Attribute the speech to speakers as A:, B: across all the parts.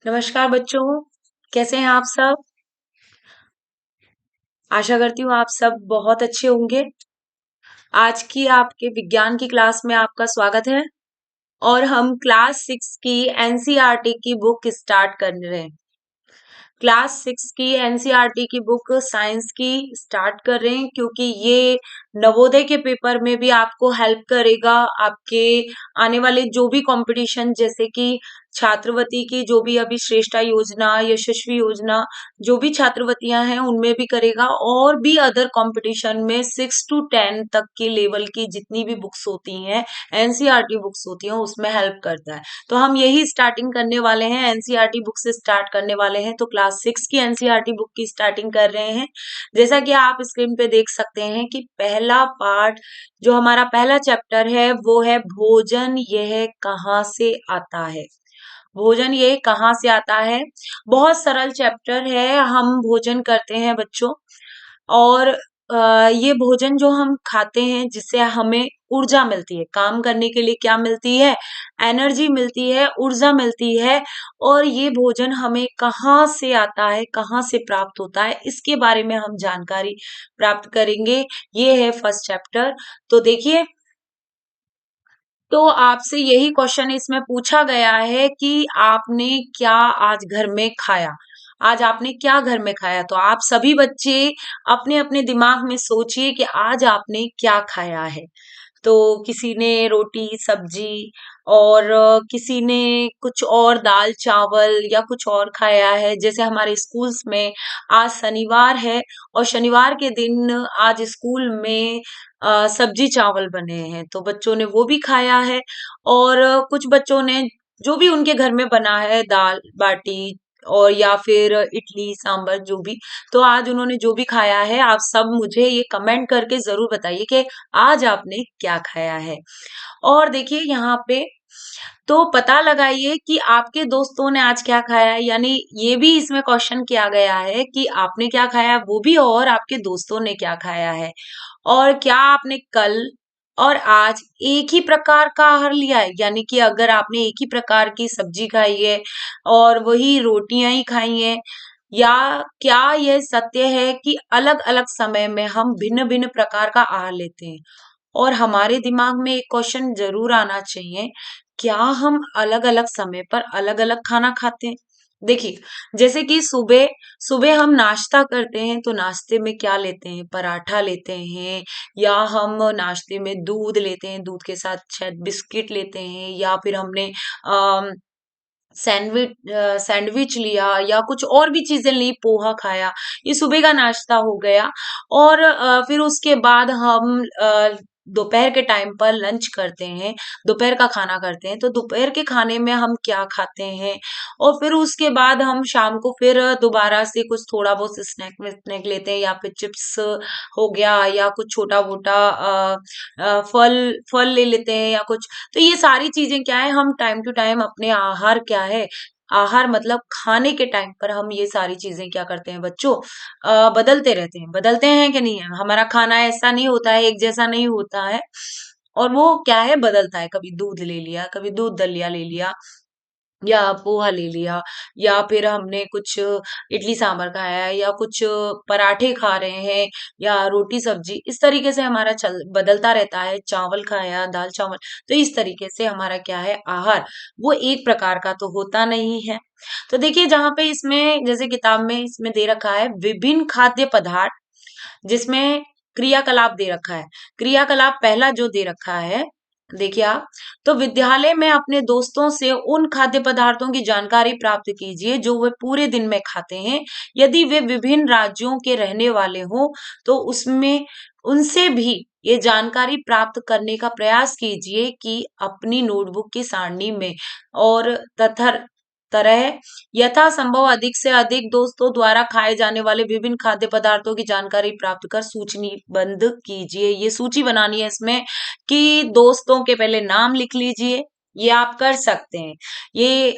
A: नमस्कार बच्चों, कैसे हैं आप सब? आशा करती हूँ आप सब बहुत अच्छे होंगे। आज की आपके विज्ञान की क्लास में आपका स्वागत है और हम क्लास 6 की एनसीईआरटी की बुक स्टार्ट कर रहे हैं। क्लास 6 की एनसीईआरटी की बुक साइंस की स्टार्ट कर रहे हैं क्योंकि ये नवोदय के पेपर में भी आपको हेल्प करेगा। आपके आने वाले जो भी कंपटीशन जैसे कि छात्रवृत्ति की जो भी अभी श्रेष्ठा योजना, यशस्वी योजना, जो भी छात्रवृत्तियां हैं उनमें भी करेगा और भी अदर कंपटीशन में 6 to 10 तक के लेवल की जितनी भी बुक्स होती हैं, एनसीईआरटी बुक्स होती हैं, उसमें हेल्प करता है। तो हम यही स्टार्टिंग करने वाले हैं, एनसीईआरटी बुक से स्टार्ट करने वाले हैं। तो क्लास 6 की एनसीईआरटी बुक की स्टार्टिंग कर रहे हैं। जैसा कि आप स्क्रीन पे देख सकते हैं कि पहला पार्ट जो हमारा पहला चैप्टर है वो है भोजन यह कहाँ से आता है। भोजन ये कहाँ से आता है। बहुत सरल चैप्टर है। हम भोजन करते हैं बच्चों और ये भोजन जो हम खाते हैं जिससे हमें ऊर्जा मिलती है, काम करने के लिए क्या मिलती है, एनर्जी मिलती है, ऊर्जा मिलती है। और ये भोजन हमें कहाँ से आता है, कहाँ से प्राप्त होता है, इसके बारे में हम जानकारी प्राप्त करेंगे। ये है फर्स्ट चैप्टर। तो देखिए, तो आपसे यही क्वेश्चन इसमें पूछा गया है कि आपने क्या आज घर में खाया। आज आपने क्या घर में खाया। तो आप सभी बच्चे अपने अपने दिमाग में सोचिए कि आज आपने क्या खाया है। तो किसी ने रोटी सब्जी और किसी ने कुछ और दाल चावल या कुछ और खाया है। जैसे हमारे स्कूल्स में आज शनिवार है और शनिवार के दिन आज स्कूल में सब्जी चावल बने हैं तो बच्चों ने वो भी खाया है। और कुछ बच्चों ने जो भी उनके घर में बना है दाल बाटी और या फिर इडली सांभर जो भी, तो आज उन्होंने जो भी खाया है आप सब मुझे ये कमेंट करके जरूर बताइए कि आज आपने क्या खाया है। और देखिए यहाँ पे तो पता लगाइए कि आपके दोस्तों ने आज क्या खाया है। यानी ये भी इसमें क्वेश्चन किया गया है कि आपने क्या खाया है वो भी और आपके दोस्तों ने क्या खाया है। और क्या आपने कल और आज एक ही प्रकार का आहार लिया है। यानी कि अगर आपने एक ही प्रकार की सब्जी खाई है और वही रोटियां ही खाई हैं, या क्या यह सत्य है कि अलग अलग समय में हम भिन्न भिन्न प्रकार का आहार लेते हैं। और हमारे दिमाग में एक क्वेश्चन जरूर आना चाहिए, क्या हम अलग अलग समय पर अलग अलग खाना खाते हैं। देखिए, जैसे कि सुबह सुबह हम नाश्ता करते हैं तो नाश्ते में क्या लेते हैं, पराठा लेते हैं, या हम नाश्ते में दूध लेते हैं, दूध के साथ शायद बिस्किट लेते हैं, या फिर हमने सैंडविच लिया या कुछ और भी चीजें ली, पोहा खाया। ये सुबह का नाश्ता हो गया। और फिर उसके बाद हम दोपहर के टाइम पर लंच करते हैं, दोपहर का खाना करते हैं। तो दोपहर के खाने में हम क्या खाते हैं, और फिर उसके बाद हम शाम को फिर दोबारा से कुछ थोड़ा बहुत स्नैक स्नैक लेते हैं, या फिर चिप्स हो गया, या कुछ छोटा मोटा फल फल ले लेते हैं या कुछ। तो ये सारी चीजें क्या है, हम टाइम टू टाइम अपने आहार क्या है, आहार मतलब खाने के टाइम पर हम ये सारी चीजें क्या करते हैं बच्चों, बदलते रहते हैं। बदलते हैं कि नहीं है, हमारा खाना ऐसा नहीं होता है, एक जैसा नहीं होता है। और वो क्या है, बदलता है। कभी दूध ले लिया, कभी दूध दलिया ले लिया, या पोहा ले लिया, या फिर हमने कुछ इडली सांभर खाया है, या कुछ पराठे खा रहे हैं, या रोटी सब्जी। इस तरीके से हमारा चल बदलता रहता है। चावल खाया, दाल चावल। तो इस तरीके से हमारा क्या है, आहार वो एक प्रकार का तो होता नहीं है। तो देखिए, जहां पे इसमें जैसे किताब में इसमें दे रखा है विभिन्न खाद्य पदार्थ, जिसमें क्रियाकलाप दे रखा है। क्रियाकलाप पहला जो दे रखा है, देखिए आप, तो विद्यालय में अपने दोस्तों से उन खाद्य पदार्थों की जानकारी प्राप्त कीजिए जो वे पूरे दिन में खाते हैं। यदि वे विभिन्न राज्यों के रहने वाले हों तो उसमें उनसे भी ये जानकारी प्राप्त करने का प्रयास कीजिए कि अपनी नोटबुक की सारणी में और तथा तरह यथासंभव अधिक से अधिक दोस्तों द्वारा खाए जाने वाले विभिन्न खाद्य पदार्थों की जानकारी प्राप्त कर सूचीबद्ध कीजिए। ये सूची बनानी है इसमें कि दोस्तों के पहले नाम लिख लीजिए। ये आप कर सकते हैं। ये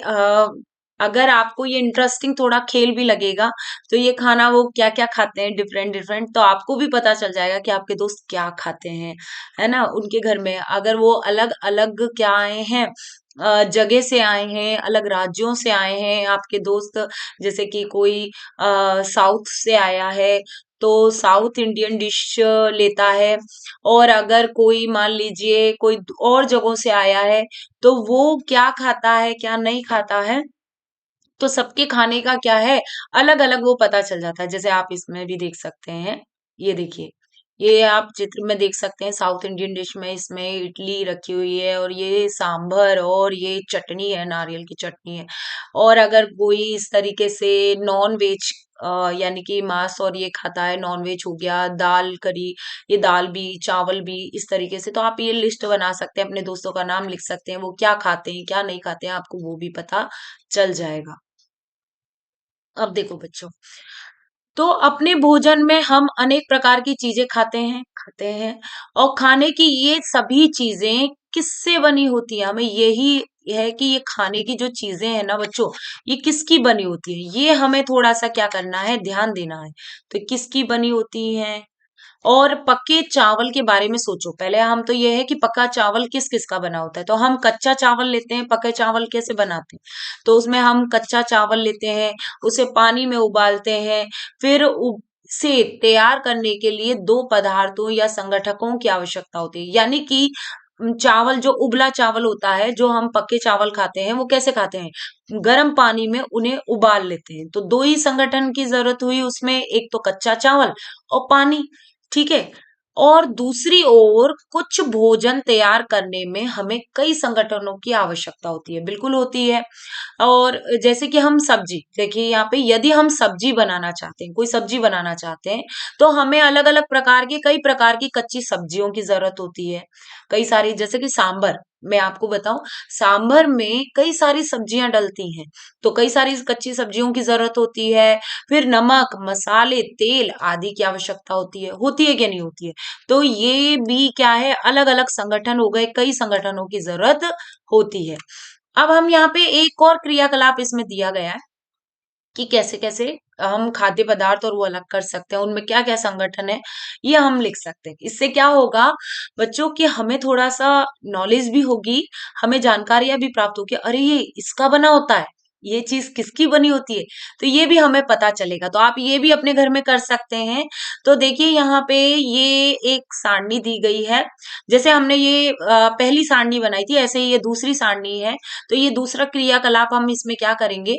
A: अगर आपको ये इंटरेस्टिंग थोड़ा खेल भी लगेगा तो ये खाना वो क्या क्या खाते हैं डिफरेंट डिफरेंट, तो आपको भी पता चल जाएगा कि आपके दोस्त क्या खाते हैं, है ना। उनके घर में अगर वो अलग अलग क्या आए हैं, जगह से आए हैं, अलग राज्यों से आए हैं आपके दोस्त, जैसे कि कोई साउथ से आया है तो साउथ इंडियन डिश लेता है, और अगर कोई मान लीजिए कोई और जगहों से आया है तो वो क्या खाता है क्या नहीं खाता है, तो सबके खाने का क्या है, अलग अलग वो पता चल जाता है। जैसे आप इसमें भी देख सकते हैं, ये देखिए, ये आप चित्र में देख सकते हैं, साउथ इंडियन डिश में इसमें इडली रखी हुई है और ये सांभर और ये चटनी है, नारियल की चटनी है। और अगर कोई इस तरीके से नॉन वेज यानी कि मांस और ये खाता है, नॉन वेज हो गया, दाल करी, ये दाल भी चावल भी इस तरीके से, तो आप ये लिस्ट बना सकते हैं, अपने दोस्तों का नाम लिख सकते हैं, वो क्या खाते हैं क्या नहीं खाते हैं, आपको वो भी पता चल जाएगा। अब देखो बच्चों, तो अपने भोजन में हम अनेक प्रकार की चीजें खाते हैं, और खाने की ये सभी चीजें किससे बनी होती है, हमें यही है कि ये खाने की जो चीजें हैं ना बच्चों, ये किसकी बनी होती है, ये हमें थोड़ा सा क्या करना है, ध्यान देना है। तो किसकी बनी होती है, और पके चावल के बारे में सोचो पहले। हम तो ये है कि पका चावल किस किस का बना होता है, तो हम कच्चा चावल लेते हैं, पके चावल कैसे बनाते हैं, तो उसमें हम कच्चा चावल लेते हैं, उसे पानी में उबालते हैं, फिर से तैयार करने के लिए दो पदार्थों या संगठकों की आवश्यकता होती है। यानी कि चावल जो उबला चावल होता है, जो हम पके चावल खाते हैं, वो कैसे खाते हैं, गर्म पानी में उन्हें उबाल लेते हैं। तो दो ही संगठन की जरूरत हुई उसमें, एक तो कच्चा चावल और पानी, ठीक है। और दूसरी ओर कुछ भोजन तैयार करने में हमें कई संगठनों की आवश्यकता होती है, बिल्कुल होती है। और जैसे कि हम सब्जी, देखिए यहाँ पे, यदि हम सब्जी बनाना चाहते हैं, कोई सब्जी बनाना चाहते हैं, तो हमें अलग अलग प्रकार की, कई प्रकार की कच्ची सब्जियों की जरूरत होती है, कई सारी। जैसे कि सांबर, मैं आपको बताऊं, सांभर में कई सारी सब्जियां डलती हैं, तो कई सारी कच्ची सब्जियों की जरूरत होती है। फिर नमक, मसाले, तेल आदि की आवश्यकता होती है क्या नहीं होती है, तो ये भी क्या है, अलग अलग संगठन हो गए, कई संगठनों की जरूरत होती है। अब हम यहाँ पे एक और क्रियाकलाप इसमें दिया गया है कि कैसे कैसे हम खाद्य पदार्थ और वो अलग कर सकते हैं, उनमें क्या क्या संगठन है, ये हम लिख सकते हैं। इससे क्या होगा बच्चों की, हमें थोड़ा सा नॉलेज भी होगी, हमें जानकारियां भी प्राप्त होगी, अरे ये इसका बना होता है, ये चीज किसकी बनी होती है, तो ये भी हमें पता चलेगा। तो आप ये भी अपने घर में कर सकते हैं। तो देखिए यहाँ पे ये एक सारणी दी गई है, जैसे हमने ये पहली सारणी बनाई थी, ऐसे ही ये दूसरी सारणी है। तो ये दूसरा क्रियाकलाप हम इसमें क्या करेंगे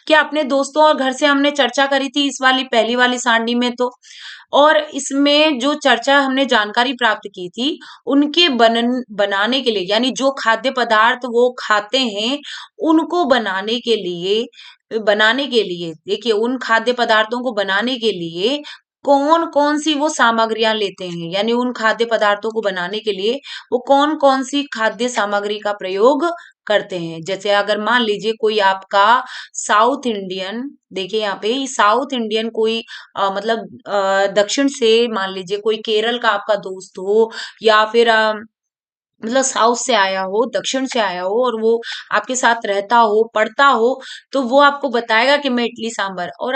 A: कि अपने दोस्तों और घर से हमने चर्चा करी थी इस वाली पहली वाली सारणी में, तो और इसमें जो चर्चा हमने जानकारी प्राप्त की थी, उनके बनाने के लिए, यानी जो खाद्य पदार्थ वो खाते हैं, उनको बनाने के लिए देखिए, उन खाद्य पदार्थों को बनाने के लिए कौन कौन सी वो सामग्रियां लेते हैं, यानी उन खाद्य पदार्थों को बनाने के लिए वो कौन कौन सी खाद्य सामग्री का प्रयोग करते हैं। जैसे अगर मान लीजिए कोई आपका साउथ इंडियन, देखिए यहाँ पे साउथ इंडियन कोई मतलब दक्षिण से, मान लीजिए कोई केरल का आपका दोस्त हो, या फिर मतलब साउथ से आया हो, दक्षिण से आया हो, और वो आपके साथ रहता हो, पढ़ता हो, तो वो आपको बताएगा कि मैं इडली सांभर, और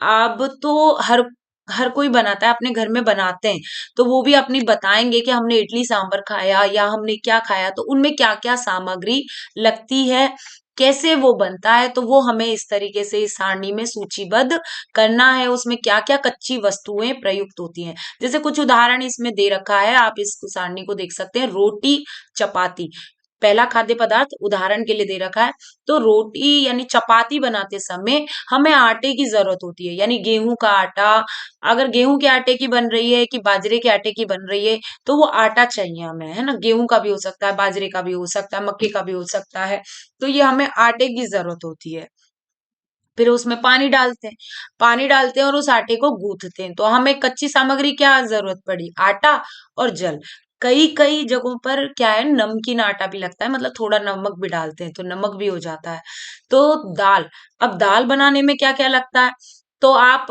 A: अब तो हर हर कोई बनाता है, अपने घर में बनाते हैं, तो वो भी अपनी बताएंगे कि हमने इडली सांभर खाया या हमने क्या खाया, तो उनमें क्या क्या सामग्री लगती है, कैसे वो बनता है, तो वो हमें इस तरीके से इस सारणी में सूचीबद्ध करना है, उसमें क्या क्या कच्ची वस्तुएं प्रयुक्त होती हैं। जैसे कुछ उदाहरण इसमें दे रखा है, आप इस सारणी को देख सकते हैं, रोटी, चपाती, पहला खाद्य पदार्थ उदाहरण के लिए दे रखा है। तो रोटी यानी चपाती बनाते समय हमें आटे की जरूरत होती है, यानी गेहूं का आटा, अगर गेहूं के आटे की बन रही है कि बाजरे के आटे की बन रही है, तो वो आटा चाहिए हमें, है ना, गेहूं का भी हो सकता है, बाजरे का भी हो सकता है, मक्के का भी हो सकता है, तो ये हमें आटे की जरूरत होती है। फिर उसमें पानी डालते हैं और उस आटे को गूंथते हैं, तो हमें कच्ची सामग्री क्या जरूरत पड़ी, आटा और जल। कई कई जगहों पर क्या है, नमकीन आटा भी लगता है, मतलब थोड़ा नमक भी डालते हैं, तो नमक भी हो जाता है। तो दाल, अब दाल बनाने में क्या क्या लगता है, तो आप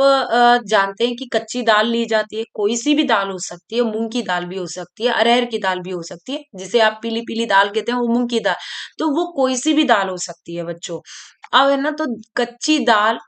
A: जानते हैं कि कच्ची दाल ली जाती है, कोई सी भी दाल हो सकती है, मूंग की दाल भी हो सकती है, अरहर की दाल भी हो सकती है, जिसे आप पीली पीली दाल कहते हैं, वो मूंग की दाल, तो वो कोई सी भी दाल हो सकती है बच्चों। अब है ना, तो कच्ची दाल,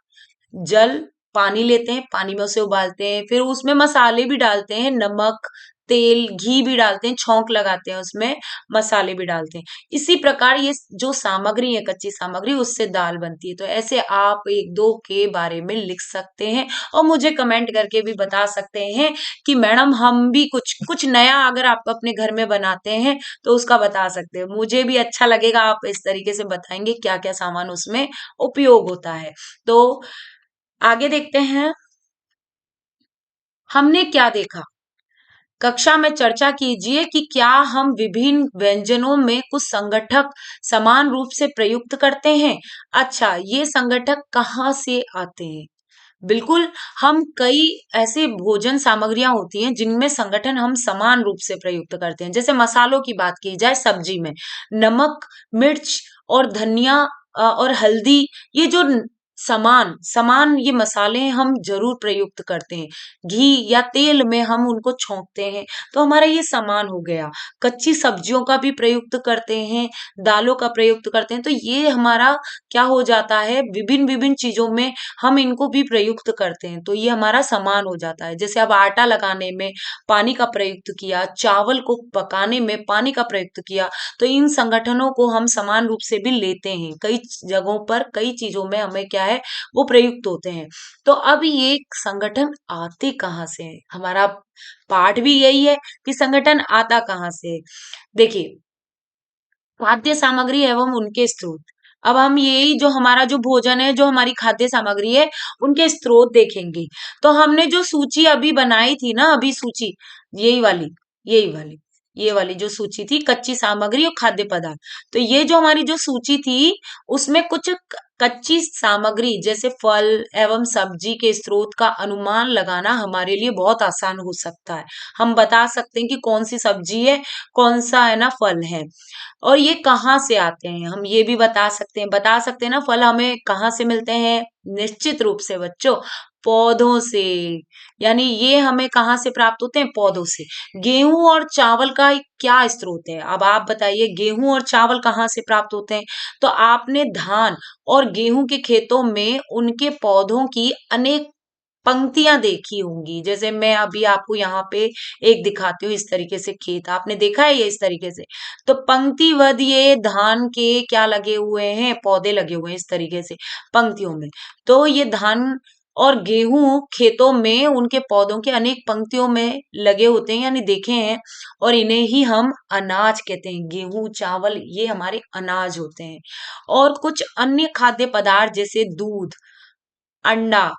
A: जल, पानी लेते हैं, पानी में उसे उबालते हैं, फिर उसमें मसाले भी डालते हैं, नमक, तेल घी भी डालते हैं, छौंक लगाते हैं, उसमें मसाले भी डालते हैं। इसी प्रकार ये जो सामग्री है, कच्ची सामग्री, उससे दाल बनती है। तो ऐसे आप एक दो के बारे में लिख सकते हैं और मुझे कमेंट करके भी बता सकते हैं कि मैडम हम भी कुछ कुछ नया अगर आप अपने घर में बनाते हैं तो उसका बता सकते हैं। मुझे भी अच्छा लगेगा, आप इस तरीके से बताएंगे क्या क्या सामान उसमें उपयोग होता है। तो आगे देखते हैं, हमने क्या देखा। कक्षा में चर्चा कीजिए कि क्या हम विभिन्न व्यंजनों में कुछ संगठक समान रूप से प्रयुक्त करते हैं। अच्छा, ये संगठक कहाँ से आते हैं? बिल्कुल, हम कई ऐसे भोजन सामग्रियां होती हैं जिनमें संगठन हम समान रूप से प्रयुक्त करते हैं। जैसे मसालों की बात की जाए, सब्जी में नमक, मिर्च और धनिया और हल्दी, ये जो समान समान ये मसाले हम जरूर प्रयुक्त करते हैं। घी या तेल में हम उनको छोंकते हैं, तो हमारा ये समान हो गया। कच्ची सब्जियों का भी प्रयुक्त करते हैं, दालों का प्रयुक्त करते हैं, तो ये हमारा क्या हो जाता है, विभिन्न विभिन्न चीजों में हम इनको भी प्रयुक्त करते हैं, तो ये हमारा समान हो जाता है। जैसे अब आटा लगाने में पानी का प्रयुक्त किया, चावल को पकाने में पानी का प्रयुक्त किया, तो इन संगठनों को हम समान रूप से भी लेते हैं। कई जगहों पर कई चीजों में हमें क्या है, वो प्रयुक्त होते हैं। तो अब ये संगठन आते कहाँ से हैं? हमारा पाठ भी यही है कि संगठन आता कहाँ से है। देखिए, खाद्य सामग्री एवं उनके स्रोत। अब हम यही जो हमारा जो भोजन है, जो हमारी खाद्य सामग्री है, उनके स्रोत देखेंगे। तो हमने जो सूची अभी बनाई थी ना, अभी सूची यही वाली, यही वाली, ये वाली जो सूची थी, कच्ची सामग्री और खाद्य पदार्थ। तो ये जो हमारी जो सूची थी, उसमें कुछ कच्ची सामग्री जैसे फल एवं सब्जी के स्रोत का अनुमान लगाना हमारे लिए बहुत आसान हो सकता है। हम बता सकते हैं कि कौन सी सब्जी है, कौन सा है ना फल है, और ये कहाँ से आते हैं, हम ये भी बता सकते हैं ना, फल हमें कहाँ से मिलते हैं, निश्चित रूप से बच्चों, पौधों से। यानी ये हमें कहाँ से प्राप्त होते हैं, पौधों से। गेहूं और चावल का क्या स्रोत है, अब आप बताइए, गेहूं और चावल कहाँ से प्राप्त होते हैं। तो आपने धान और गेहूं के खेतों में उनके पौधों की अनेक पंक्तियां देखी होंगी। जैसे मैं अभी आपको यहाँ पे एक दिखाती हूँ, इस तरीके से खेत आपने देखा है ये इस तरीके से। तो पंक्तिबद्ध ये धान के क्या लगे हुए हैं, पौधे लगे हुए हैं इस तरीके से पंक्तियों में। तो ये धान और गेहूं खेतों में उनके पौधों के अनेक पंक्तियों में लगे होते हैं, यानी देखे हैं, और इन्हें ही हम अनाज कहते हैं। गेहूं चावल ये हमारे अनाज होते हैं। और कुछ अन्य खाद्य पदार्थ जैसे दूध, अंडा,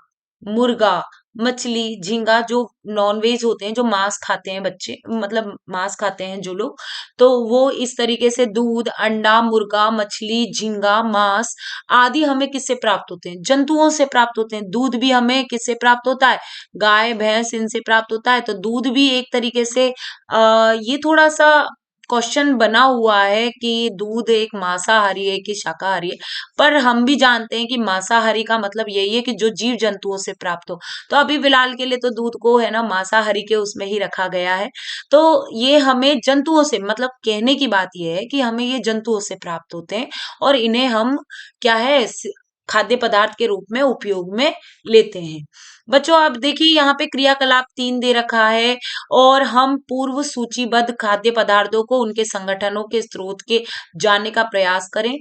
A: मुर्गा, मछली, झींगा, जो नॉनवेज होते हैं, जो मांस खाते हैं बच्चे, मतलब मांस खाते हैं जो लोग, तो वो इस तरीके से दूध, अंडा, मुर्गा, मछली, झींगा, मांस आदि हमें किससे प्राप्त होते हैं, जंतुओं से प्राप्त होते हैं। दूध भी हमें किससे प्राप्त होता है, गाय भैंस इनसे प्राप्त होता है। तो दूध भी एक तरीके से ये थोड़ा सा क्वेश्चन बना हुआ है कि दूध एक मांसाहारी है कि शाकाहारी है, पर हम भी जानते हैं कि मांसाहारी का मतलब यही है कि जो जीव जंतुओं से प्राप्त हो। तो अभी फिलहाल के लिए तो दूध को है ना मांसाहारी के उसमें ही रखा गया है। तो ये हमें जंतुओं से, मतलब कहने की बात ये है कि हमें ये जंतुओं से प्राप्त होते हैं, और इन्हें हम क्या है, खाद्य पदार्थ के रूप में उपयोग में लेते हैं। बच्चों आप देखिए, यहाँ पे क्रियाकलाप 3 दे रखा है, और हम पूर्व सूचीबद्ध खाद्य पदार्थों को उनके संगठनों के स्रोत के जानने का प्रयास करें।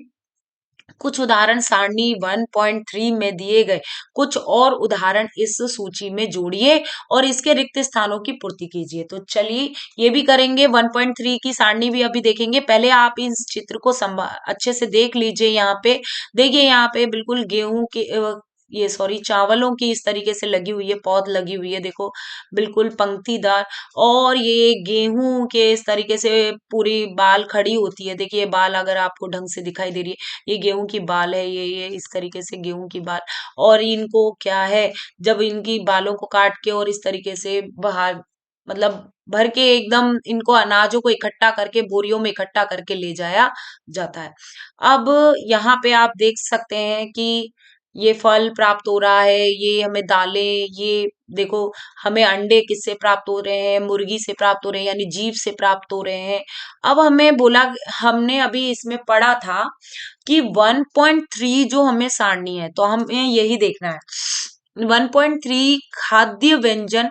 A: कुछ उदाहरण सारणी 1.3 में दिए गए कुछ और उदाहरण इस सूची में जोड़िए और इसके रिक्त स्थानों की पूर्ति कीजिए। तो चलिए ये भी करेंगे, 1.3 की सारणी भी अभी देखेंगे। पहले आप इस चित्र को अच्छे से देख लीजिए। यहाँ पे देखिए, यहाँ पे बिल्कुल गेहूं के ये सॉरी चावलों की इस तरीके से लगी हुई है, पौध लगी हुई है, देखो बिल्कुल पंक्तिदार। और ये गेहूं के इस तरीके से पूरी बाल खड़ी होती है। देखिए बाल अगर आपको ढंग से दिखाई दे रही है, ये गेहूं की बाल है, ये इस तरीके से गेहूं की बाल। और इनको क्या है, जब इनकी बालों को काट के और इस तरीके से बाहर, मतलब भर के एकदम इनको अनाजों को इकट्ठा करके बोरियों में इकट्ठा करके ले जाया जाता है। अब यहाँ पे आप देख सकते हैं कि ये फल प्राप्त हो रहा है, ये हमें दालें, ये देखो हमें अंडे किससे प्राप्त हो रहे हैं, मुर्गी से प्राप्त हो रहे हैं, यानी जीव से प्राप्त हो रहे हैं। अब हमें बोला, हमने अभी इसमें पढ़ा था कि 1.3 जो हमें सारणी है, तो हमें यही देखना है। 1.3 खाद्य व्यंजन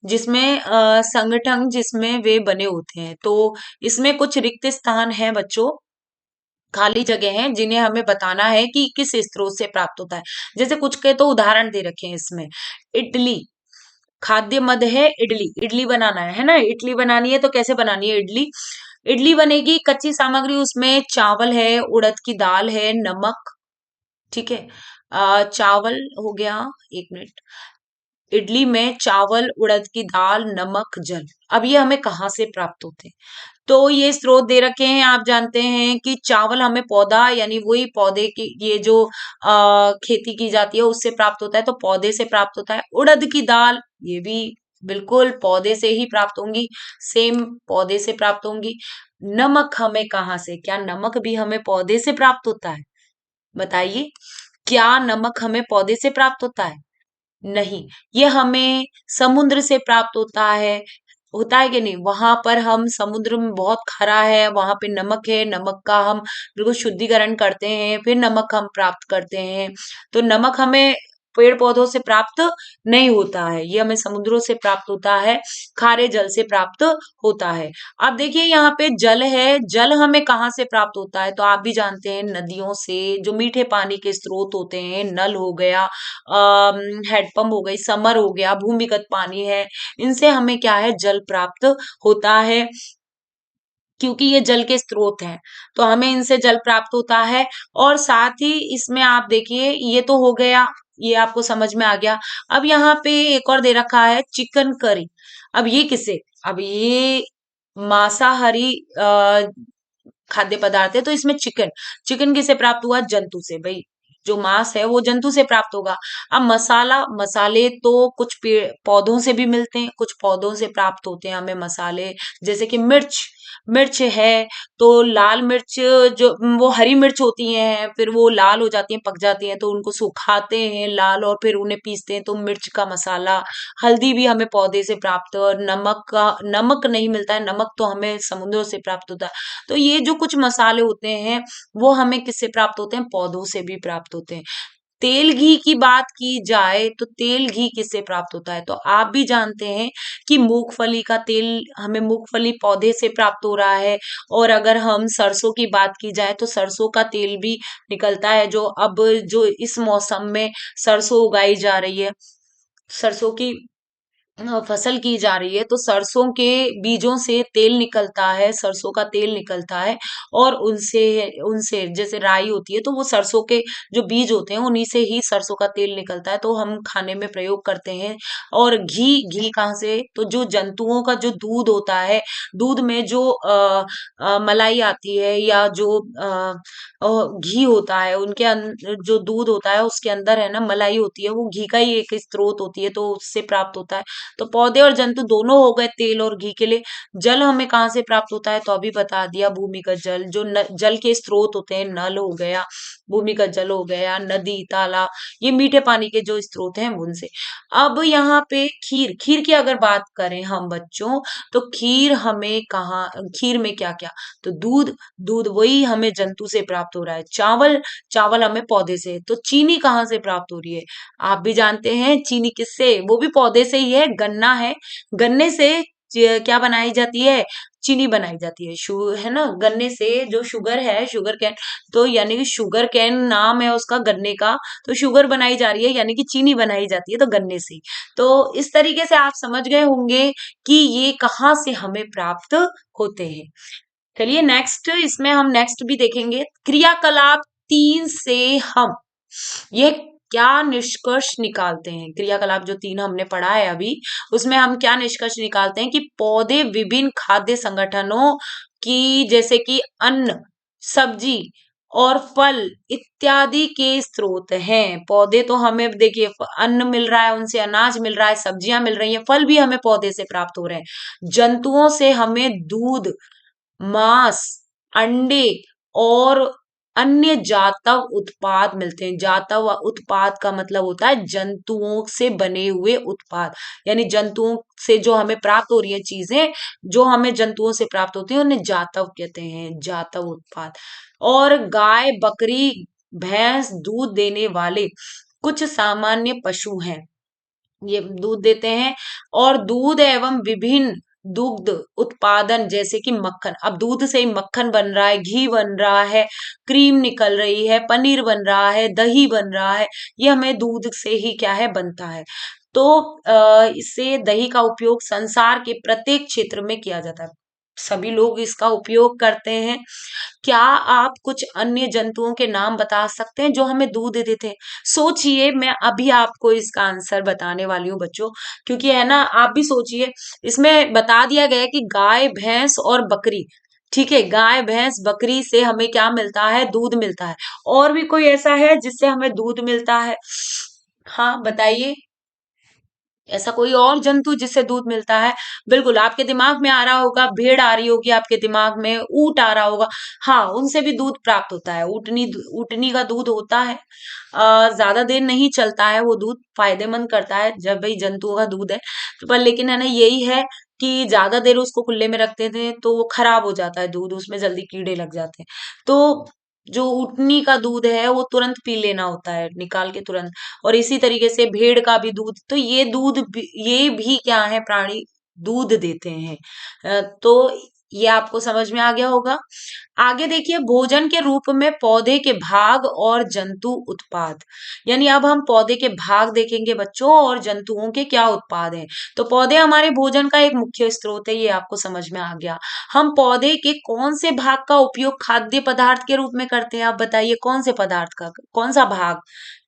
A: जिसमें संगठन जिसमें वे बने होते हैं। तो इसमें कुछ रिक्त स्थान है बच्चों, खाली जगह हैं जिन्हें हमें बताना है कि किस स्रोत से प्राप्त होता है। जैसे कुछ के तो उदाहरण दे रखे हैं इसमें। इडली, खाद्य मद है इडली, इडली बनाना है ना, इडली बनानी है तो कैसे बनानी है इडली? इडली बनेगी, कच्ची सामग्री उसमें चावल है, उड़द की दाल है, नमक, ठीक है। चावल हो गया, एक मिनट, इडली में चावल, उड़द की दाल, नमक, जल। अब ये हमें कहाँ से प्राप्त होते हैं? तो ये स्रोत दे रखे हैं, आप जानते हैं कि चावल हमें पौधा यानी वही पौधे की ये जो खेती की जाती है उससे प्राप्त होता है, तो पौधे से प्राप्त होता है। उड़द की दाल ये भी बिल्कुल पौधे से ही प्राप्त होंगी, सेम पौधे से प्राप्त होंगी। नमक हमें कहाँ से, क्या नमक भी हमें पौधे से प्राप्त होता है? बताइए, क्या नमक हमें पौधे से प्राप्त होता है? नहीं, ये हमें समुद्र से प्राप्त होता है कि नहीं? वहां पर हम समुद्र में बहुत खरा है, वहां पे नमक है, नमक का हम बिल्कुल शुद्धिकरण करते हैं, फिर नमक हम प्राप्त करते हैं। तो नमक हमें पेड़ पौधों से प्राप्त नहीं होता है, ये हमें समुद्रों से प्राप्त होता है, खारे जल से प्राप्त होता है। अब देखिए यहाँ पे जल है, जल हमें कहाँ से प्राप्त होता है? तो आप भी जानते हैं नदियों से, जो मीठे पानी के स्रोत होते हैं, नल हो गया, हैंडपंप हो गई, समर हो गया, भूमिगत पानी है, इनसे हमें क्या है, जल प्राप्त होता है, क्योंकि ये जल के स्रोत हैं। तो हमें इनसे जल प्राप्त होता है। और साथ ही इसमें आप देखिए, ये तो हो गया, ये आपको समझ में आ गया। अब यहाँ पे एक और दे रखा है, चिकन करी। अब ये किसे, अब ये मांसाहारी खाद्य पदार्थ है, तो इसमें चिकन, चिकन किसे प्राप्त हुआ? जंतु से भाई, जो मांस है वो जंतु से प्राप्त होगा। अब मसाला, मसाले तो कुछ पेड़ पौधों से भी मिलते हैं, कुछ पौधों से प्राप्त होते हैं हमें मसाले। जैसे कि मिर्च, मिर्च है तो लाल मिर्च, जो वो हरी मिर्च होती है, फिर वो लाल हो जाती है, पक जाती है, तो उनको सुखाते हैं लाल, और फिर उन्हें पीसते हैं, तो मिर्च का मसाला। हल्दी भी हमें पौधे से प्राप्त है, और नमक नहीं मिलता है, नमक तो हमें समुद्रों से प्राप्त होता है। तो ये जो कुछ मसाले होते हैं वो हमें किससे प्राप्त होते हैं? पौधों से भी प्राप्त होते हैं। तेल घी की बात की जाए तो तेल घी किससे प्राप्त होता है? तो आप भी जानते हैं कि मूंगफली का तेल, हमें मूंगफली पौधे से प्राप्त हो रहा है। और अगर हम सरसों की बात की जाए तो सरसों का तेल भी निकलता है, जो अब जो इस मौसम में सरसों उगाई जा रही है, सरसों की फसल की जा रही है, तो सरसों के बीजों से तेल निकलता है, सरसों का तेल निकलता है। और उनसे उनसे जैसे राई होती है, तो वो सरसों के जो बीज होते हैं उन्हीं से ही सरसों का तेल निकलता है, तो हम खाने में प्रयोग करते हैं। और घी, घी कहाँ से? तो जो जंतुओं का जो दूध होता है, दूध में जो मलाई आती है, या जो घी होता है, उनके जो दूध होता है उसके अंदर है ना मलाई होती है, वो घी का ही एक स्रोत होती है, तो उससे प्राप्त होता है। तो पौधे और जंतु दोनों हो गए तेल और घी के लिए। जल हमें कहाँ से प्राप्त होता है? तो अभी बता दिया, भूमिगत जल, जो जल के स्रोत होते हैं, नल हो गया, भूमिगत जल हो गया, नदी, तालाब, ये मीठे पानी के जो स्रोत हैं उनसे। अब यहाँ पे खीर, खीर की अगर बात करें हम बच्चों, तो खीर हमें कहाँ, खीर में क्या क्या? तो दूध, दूध वही हमें जंतु से प्राप्त हो रहा है। चावल, चावल हमें पौधे से। तो चीनी कहाँ से प्राप्त हो रही है? आप भी जानते हैं चीनी किससे, वो भी पौधे से ही है, गन्ना है, गन्ने से क्या बनाई जाती है? चीनी बनाई जाती है, है ना, गन्ने से जो शुगर है, शुगर कैन, तो यानी कि शुगर कैन नाम है उसका गन्ने का, तो शुगर बनाई जा रही है, यानी कि चीनी बनाई जाती है तो गन्ने से। तो इस तरीके से आप समझ गए होंगे कि ये कहाँ से हमें प्राप्त होते हैं। चलिए नेक्स्ट, इसमें हम नेक्स्ट भी देखेंगे, क्रियाकलाप 3 से हम ये क्या निष्कर्ष निकालते हैं? क्रियाकलाप जो 3 हमने पढ़ा है अभी, उसमें हम क्या निष्कर्ष निकालते हैं कि पौधे विभिन्न खाद्य संगठनों की, जैसे कि अन्न, सब्जी और फल इत्यादि के स्रोत हैं। पौधे तो हमें देखिए अन्न मिल रहा है, उनसे अनाज मिल रहा है, सब्जियां मिल रही हैं, फल भी हमें पौधे से प्राप्त हो रहे हैं। जंतुओं से हमें दूध, मांस, अंडे और अन्य जातव उत्पाद मिलते हैं। जातव उत्पाद का मतलब होता है जंतुओं से बने हुए उत्पाद, यानी जंतुओं से जो हमें प्राप्त हो रही है चीजें, जो हमें जंतुओं से प्राप्त होती है उन्हें जातव कहते हैं, जातव उत्पाद। और गाय, बकरी, भैंस दूध देने वाले कुछ सामान्य पशु हैं। ये दूध देते हैं। और दूध एवं विभिन्न दुग्ध उत्पादन जैसे कि मक्खन, अब दूध से ही मक्खन बन रहा है, घी बन रहा है, क्रीम निकल रही है, पनीर बन रहा है, दही बन रहा है, ये हमें दूध से ही क्या है बनता है। तो इससे दही का उपयोग संसार के प्रत्येक क्षेत्र में किया जाता है, सभी लोग इसका उपयोग करते हैं। क्या आप कुछ अन्य जंतुओं के नाम बता सकते हैं जो हमें दूध देते हैं? सोचिए, मैं अभी आपको इसका आंसर बताने वाली हूँ बच्चों, क्योंकि है ना, आप भी सोचिए। इसमें बता दिया गया है कि गाय, भैंस और बकरी, ठीक है, गाय, भैंस, बकरी से हमें क्या मिलता है? दूध मिलता है। और भी कोई ऐसा है जिससे हमें दूध मिलता है? हाँ, बताइए। ऐसा कोई और जंतु जिससे दूध मिलता है? बिल्कुल, आपके दिमाग में आ रहा होगा, भेड़ आ रही होगी आपके दिमाग में, ऊंट आ रहा होगा। हाँ, उनसे भी दूध प्राप्त होता है, ऊँटनी का दूध होता है। ज्यादा देर नहीं चलता है वो दूध, फायदेमंद करता है जब भाई जंतुओं का दूध है। पर लेकिन है ना, यही है कि ज्यादा देर उसको खुले में रखते थे तो वो खराब हो जाता है दूध, उसमें जल्दी कीड़े लग जाते हैं। तो जो ऊँटनी का दूध है वो तुरंत पी लेना होता है, निकाल के तुरंत। और इसी तरीके से भेड़ का भी दूध, तो ये भी क्या है, प्राणी दूध देते हैं। तो ये आपको समझ में आ गया होगा। आगे देखिए, भोजन के रूप में पौधे के भाग और जंतु उत्पाद, यानी अब हम पौधे के भाग देखेंगे बच्चों, और जंतुओं के क्या उत्पाद हैं। तो पौधे हमारे भोजन का एक मुख्य स्रोत है, ये आपको समझ में आ गया। हम पौधे के कौन से भाग का उपयोग खाद्य पदार्थ के रूप में करते हैं? आप बताइए, कौन से पदार्थ का, कौन सा भाग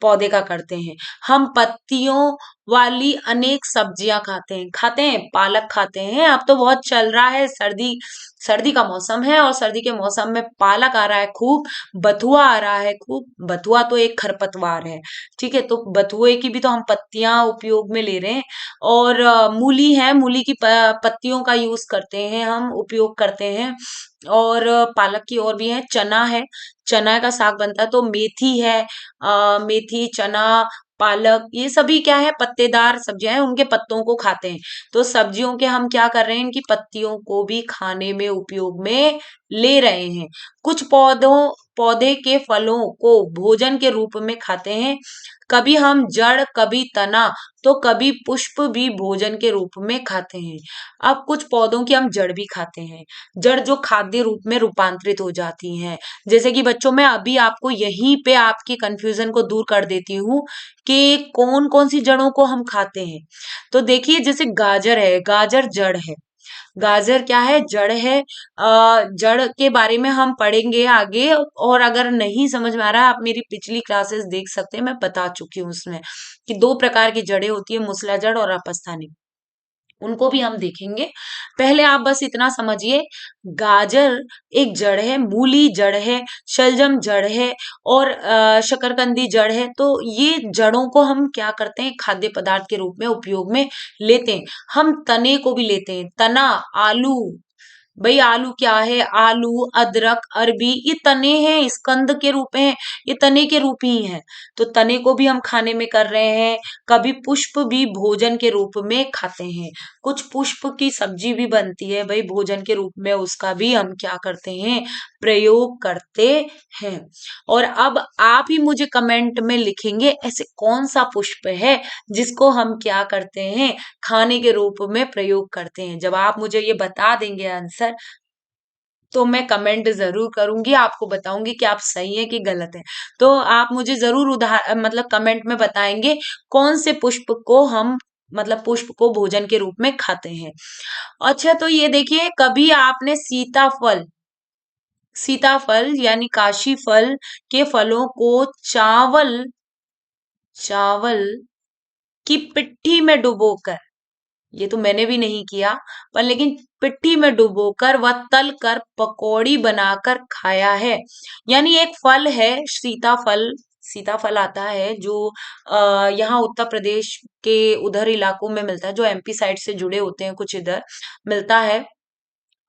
A: पौधे का करते हैं? हम पत्तियों वाली अनेक सब्जियां खाते हैं, पालक खाते हैं। अब तो बहुत चल रहा है, सर्दी सर्दी का मौसम है और सर्दी के मौसम में पालक आ रहा है खूब, बथुआ आ रहा है खूब। बथुआ तो एक खरपतवार है, ठीक है, तो बथुए की भी तो हम पत्तियां उपयोग में ले रहे हैं। और मूली है, मूली की पत्तियों का यूज करते हैं, हम उपयोग करते हैं। और पालक की और भी है, चना है, चना का साग बनता है। तो मेथी है, मेथी, चना, पालक, ये सभी क्या है, पत्तेदार सब्जियां हैं, उनके पत्तों को खाते हैं। तो सब्जियों के हम क्या कर रहे हैं, इनकी पत्तियों को भी खाने में उपयोग में ले रहे हैं। कुछ पौधे के फलों को भोजन के रूप में खाते हैं। कभी हम जड़, कभी तना, तो कभी पुष्प भी भोजन के रूप में खाते हैं। अब कुछ पौधों की हम जड़ भी खाते हैं, जड़ जो खाद्य रूप में रूपांतरित हो जाती हैं। जैसे कि बच्चों, मैं अभी आपको यहीं पे आपकी कंफ्यूजन को दूर कर देती हूँ कि कौन कौन सी जड़ों को हम खाते हैं। तो देखिए, जैसे गाजर है, गाजर जड़ है, गाजर क्या है, जड़ है। जड़ के बारे में हम पढ़ेंगे आगे, और अगर नहीं समझ में आ रहा है, आप मेरी पिछली क्लासेस देख सकते हैं, मैं बता चुकी हूँ उसमें कि दो प्रकार की जड़ें होती है, मुसला जड़ और अपस्थानिक, उनको भी हम देखेंगे। पहले आप बस इतना समझिए, गाजर एक जड़ है, मूली जड़ है, शलजम जड़ है, और शकरकंदी जड़ है। तो ये जड़ों को हम क्या करते हैं, खाद्य पदार्थ के रूप में उपयोग में लेते हैं। हम तने को भी लेते हैं, तना, आलू, भाई आलू क्या है, आलू, अदरक, अरबी, ये तने हैं, स्कंद के रूप हैं, ये तने के रूप ही हैं। तो तने को भी हम खाने में कर रहे हैं। कभी पुष्प भी भोजन के रूप में खाते हैं, कुछ पुष्प की सब्जी भी बनती है भाई भोजन के रूप में, उसका भी हम क्या करते हैं, प्रयोग करते हैं। और अब आप ही मुझे कमेंट में लिखेंगे ऐसे कौन सा पुष्प है जिसको हम क्या करते हैं, खाने के रूप में प्रयोग करते हैं। जब आप मुझे ये बता देंगे आंसर, तो मैं कमेंट जरूर करूंगी, आपको बताऊंगी कि आप सही है कि गलत है। तो आप मुझे जरूर मतलब कमेंट में बताएंगे कौन से पुष्प को हम, मतलब पुष्प को भोजन के रूप में खाते हैं। अच्छा, तो ये देखिए, कभी आपने सीताफल यानी काशी फल के फलों को चावल चावल की पिट्ठी में डुबोकर, ये तो मैंने भी नहीं किया, पर लेकिन पिट्ठी में डुबोकर व तल कर पकौड़ी बनाकर खाया है। यानी एक फल है सीताफल, सीताफल आता है जो यहाँ उत्तर प्रदेश के उधर इलाकों में मिलता है, जो एमपी साइड से जुड़े होते हैं कुछ, इधर मिलता है।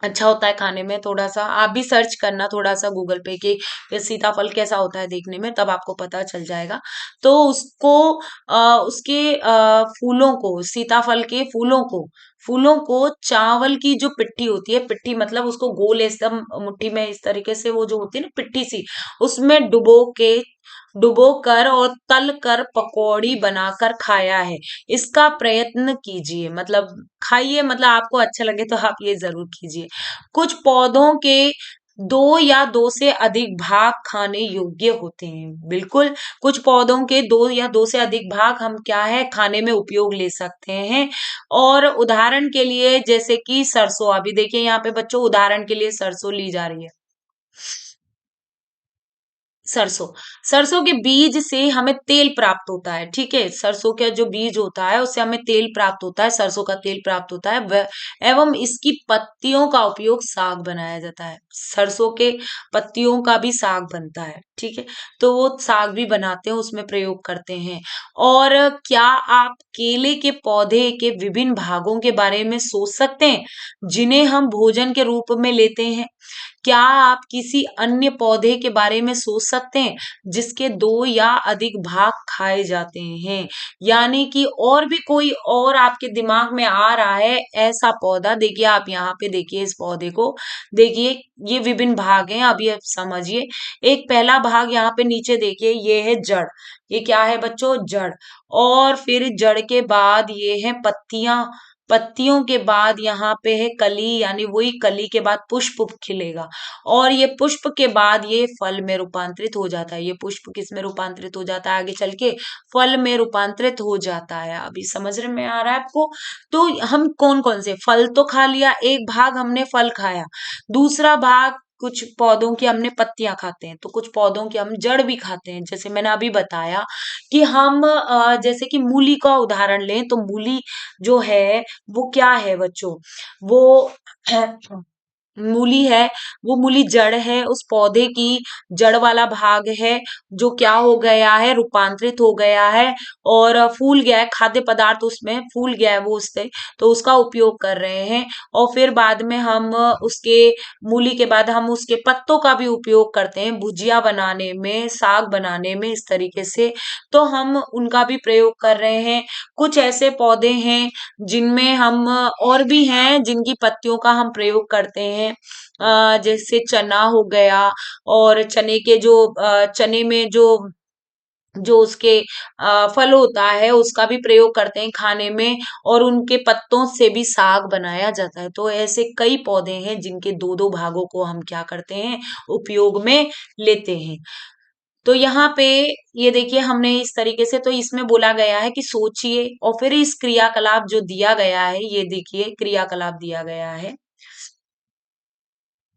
A: अच्छा होता है खाने में, थोड़ा सा आप भी सर्च करना थोड़ा सा गूगल पे कि ये सीताफल कैसा होता है देखने में, तब आपको पता चल जाएगा। तो उसको उसके फूलों को, सीताफल के फूलों को चावल की जो पिट्ठी होती है, पिट्ठी मतलब उसको गोल एकदम मुट्ठी में इस तरीके से, वो जो होती है ना पिट्ठी सी, उसमें डुबो के डुबो कर और तल कर पकौड़ी बनाकर खाया है। इसका प्रयत्न कीजिए, मतलब खाइए, मतलब आपको अच्छा लगे तो आप ये जरूर कीजिए। कुछ पौधों के दो या दो से अधिक भाग खाने योग्य होते हैं। बिल्कुल, कुछ पौधों के दो या दो से अधिक भाग हम क्या है खाने में उपयोग ले सकते हैं। और उदाहरण के लिए जैसे कि सरसों, अभी देखिए यहाँ पे बच्चों उदाहरण के लिए सरसों ली जा रही है। सरसों, सरसों के बीज से हमें तेल प्राप्त होता है, ठीक है। सरसों का जो बीज होता है उससे हमें तेल प्राप्त होता है, सरसों का तेल प्राप्त होता है। एवं इसकी पत्तियों का उपयोग साग बनाया जाता है। सरसों के पत्तियों का भी साग बनता है, ठीक है। तो वो साग भी बनाते हैं, उसमें प्रयोग करते हैं। और क्या आप केले के पौधे के विभिन्न भागों के बारे में सोच सकते हैं जिन्हें हम भोजन के रूप में लेते हैं? क्या आप किसी अन्य पौधे के बारे में सोच सकते हैं जिसके दो या अधिक भाग खाए जाते हैं? यानी कि और भी कोई और आपके दिमाग में आ रहा है ऐसा पौधा? देखिए आप यहाँ पे देखिए इस पौधे को, देखिए ये विभिन्न भाग हैं, अभी आप समझिए। एक पहला भाग यहाँ पे नीचे देखिए, ये है जड़। ये क्या है बच्चों? जड़। और फिर जड़ के बाद ये है पत्तियां। पत्तियों के बाद यहाँ पे है कली, यानी वही कली के बाद पुष्प खिलेगा। और ये पुष्प के बाद ये फल में रूपांतरित हो जाता है। ये पुष्प किस में रूपांतरित हो जाता है? आगे चल के फल में रूपांतरित हो जाता है। अभी समझ में आ रहा है आपको? तो हम कौन कौन से फल तो खा लिया, एक भाग हमने फल खाया, दूसरा भाग कुछ पौधों की हमने पत्तियां खाते हैं, तो कुछ पौधों की हम जड़ भी खाते हैं। जैसे मैंने अभी बताया कि हम जैसे कि मूली का उदाहरण लें, तो मूली जो है वो क्या है बच्चों? वो मूली है, वो मूली जड़ है, उस पौधे की जड़ वाला भाग है जो क्या हो गया है? रूपांतरित हो गया है और फूल गया है, खाद्य पदार्थ उसमें फूल गया है वो उससे, तो उसका उपयोग कर रहे हैं। और फिर बाद में हम उसके मूली के बाद हम उसके पत्तों का भी उपयोग करते हैं भुजिया बनाने में, साग बनाने में, इस तरीके से। तो हम उनका भी प्रयोग कर रहे हैं। कुछ ऐसे पौधे हैं जिनमें हम और भी हैं जिनकी पत्तियों का हम प्रयोग करते हैं, जैसे चना हो गया। और चने के जो चने में जो जो उसके फल होता है उसका भी प्रयोग करते हैं खाने में, और उनके पत्तों से भी साग बनाया जाता है। तो ऐसे कई पौधे हैं जिनके दो दो भागों को हम क्या करते हैं? उपयोग में लेते हैं। तो यहाँ पे ये देखिए हमने इस तरीके से, तो इसमें बोला गया है कि सोचिए, और फिर इस क्रियाकलाप जो दिया गया है, ये देखिए क्रियाकलाप दिया गया है।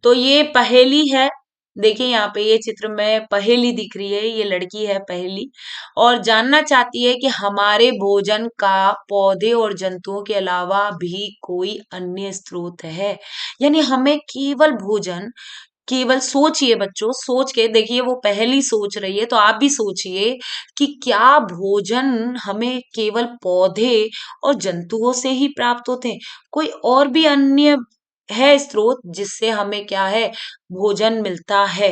A: तो ये पहेली है। देखिए यहाँ पे ये चित्र में पहेली दिख रही है, ये लड़की है पहेली, और जानना चाहती है कि हमारे भोजन का पौधे और जंतुओं के अलावा भी कोई अन्य स्रोत है। यानी हमें केवल भोजन, केवल सोचिए बच्चों, सोच के देखिए, वो पहली सोच रही है तो आप भी सोचिए कि क्या भोजन हमें केवल पौधे और जंतुओं से ही प्राप्त होते हैं? कोई और भी अन्य है स्रोत जिससे हमें क्या है? भोजन मिलता है।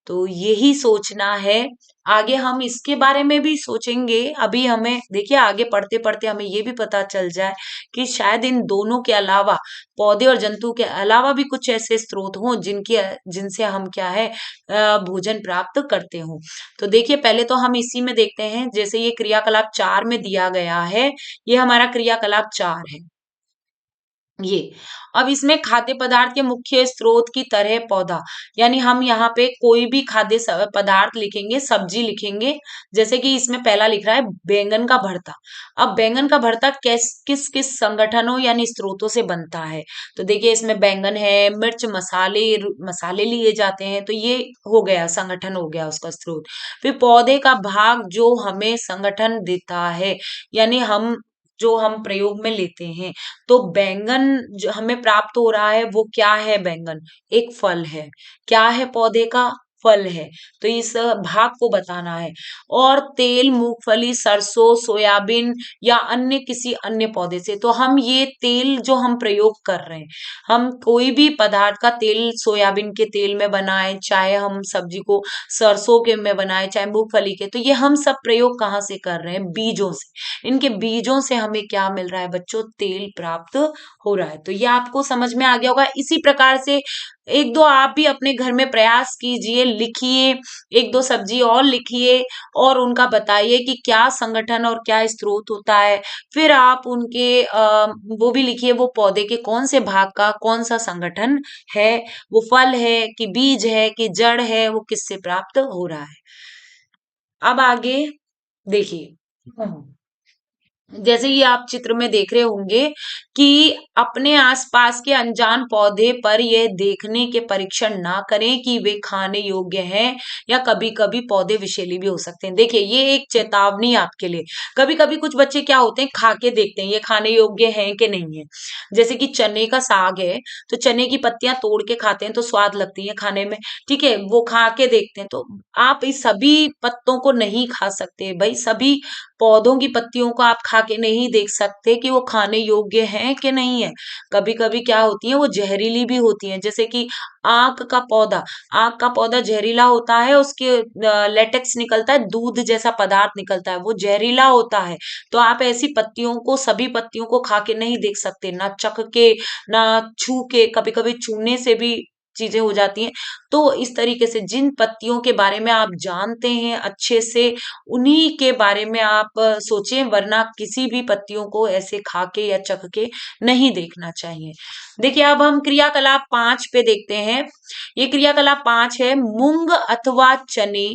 A: तो यही सोचना है। आगे हम इसके बारे में भी सोचेंगे। अभी हमें देखिए आगे पढ़ते पढ़ते हमें ये भी पता चल जाए कि शायद इन दोनों के अलावा, पौधे और जंतु के अलावा भी कुछ ऐसे स्रोत हों जिनकी जिनसे हम क्या है भोजन प्राप्त करते हों। तो देखिए पहले तो हम इसी में देखते हैं, जैसे ये क्रियाकलाप 4 में दिया गया है, ये हमारा क्रियाकलाप 4 है। ये अब इसमें खाद्य पदार्थ के मुख्य स्रोत की तरह पौधा, यानी हम यहाँ पे कोई भी खाद्य पदार्थ लिखेंगे, सब्जी लिखेंगे। जैसे कि इसमें पहला लिख रहा है बैंगन का भरता। अब बैंगन का भरता किस किस संगठनों यानी स्रोतों से बनता है? तो देखिए इसमें बैंगन है, मिर्च, मसाले, मसाले लिए जाते हैं, तो ये हो गया संगठन, हो गया उसका स्रोत। फिर पौधे का भाग जो हमें संगठन देता है, यानी हम जो हम प्रयोग में लेते हैं। तो बैंगन जो हमें प्राप्त हो रहा है वो क्या है? बैंगन एक फल है। क्या है? पौधे का फल है। तो इस भाग को बताना है। और तेल मूंगफली, सरसों, सोयाबीन या अन्य किसी अन्य पौधे से, तो हम ये तेल जो हम प्रयोग कर रहे हैं, हम कोई भी पदार्थ का तेल सोयाबीन के तेल में बनाए, चाहे हम सब्जी को सरसों के में बनाए, चाहे मूंगफली के, तो ये हम सब प्रयोग कहाँ से कर रहे हैं? बीजों से। इनके बीजों से हमें क्या मिल रहा है बच्चों? तेल प्राप्त हो रहा है। तो ये आपको समझ में आ गया होगा। इसी प्रकार से एक दो आप भी अपने घर में प्रयास कीजिए, लिखिए, एक दो सब्जी और लिखिए और उनका बताइए कि क्या संगठन और क्या स्रोत होता है। फिर आप उनके वो भी लिखिए, वो पौधे के कौन से भाग का कौन सा संगठन है, वो फल है कि बीज है कि जड़ है, वो किससे प्राप्त हो रहा है। अब आगे देखिए, जैसे ये आप चित्र में देख रहे होंगे कि अपने आसपास के अनजान पौधे पर यह देखने के परीक्षण ना करें कि वे खाने योग्य हैं या कभी कभी पौधे विषैले भी हो सकते हैं। देखिए ये एक चेतावनी आपके लिए। कभी कभी कुछ बच्चे क्या होते हैं, खा के देखते हैं ये खाने योग्य हैं कि नहीं है। जैसे कि चने का साग है, तो चने की पत्तियां तोड़ के खाते हैं तो स्वाद लगती है खाने में, ठीक है, वो खा के देखते हैं। तो आप इस सभी पत्तों को नहीं खा सकते भाई, सभी पौधों की पत्तियों को आप खा के नहीं देख सकते कि वो खाने योग्य हैं कि नहीं है। कभी कभी क्या होती है, वो जहरीली भी होती है। जैसे कि आक का पौधा, आक का पौधा जहरीला होता है, उसके लेटेक्स निकलता है, दूध जैसा पदार्थ निकलता है, वो जहरीला होता है। तो आप ऐसी पत्तियों को, सभी पत्तियों को खा के नहीं देख सकते, ना चख के ना छू के। कभी कभी छूने से भी चीजें हो जाती हैं। तो इस तरीके से जिन पत्तियों के बारे में आप जानते हैं अच्छे से, उन्हीं के बारे में आप सोचें, वरना किसी भी पत्तियों को ऐसे खा के या चख के नहीं देखना चाहिए। देखिए अब हम क्रियाकलाप 5 पे देखते हैं। ये क्रियाकलाप 5 है, मूंग अथवा चने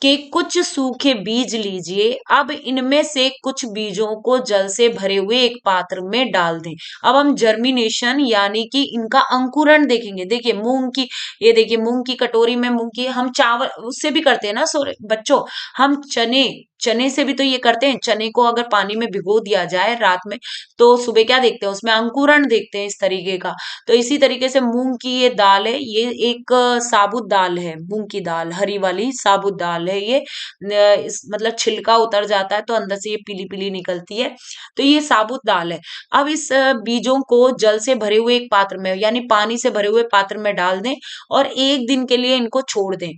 A: के कुछ सूखे बीज लीजिए। अब इनमें से कुछ बीजों को जल से भरे हुए एक पात्र में डाल दें। अब हम जर्मिनेशन यानी कि इनका अंकुरण देखेंगे। देखिए मूंग की, ये देखिए मूंग की कटोरी में मूंग की, हम चावल उससे भी करते हैं ना, सो बच्चों, हम चने, चने से भी तो ये करते हैं। चने को अगर पानी में भिगो दिया जाए रात में, तो सुबह क्या देखते हैं, उसमें अंकुरण देखते हैं इस तरीके का। तो इसी तरीके से मूंग की ये दाल है, ये एक साबुत दाल है, मूंग की दाल हरी वाली साबुत दाल है ये। इस मतलब छिलका उतर जाता है तो अंदर से ये पीली पीली निकलती है, तो ये साबुत दाल है। अब इस बीजों को जल से भरे हुए एक पात्र में, यानी पानी से भरे हुए पात्र में डाल दें और 1 दिन के लिए इनको छोड़ दें।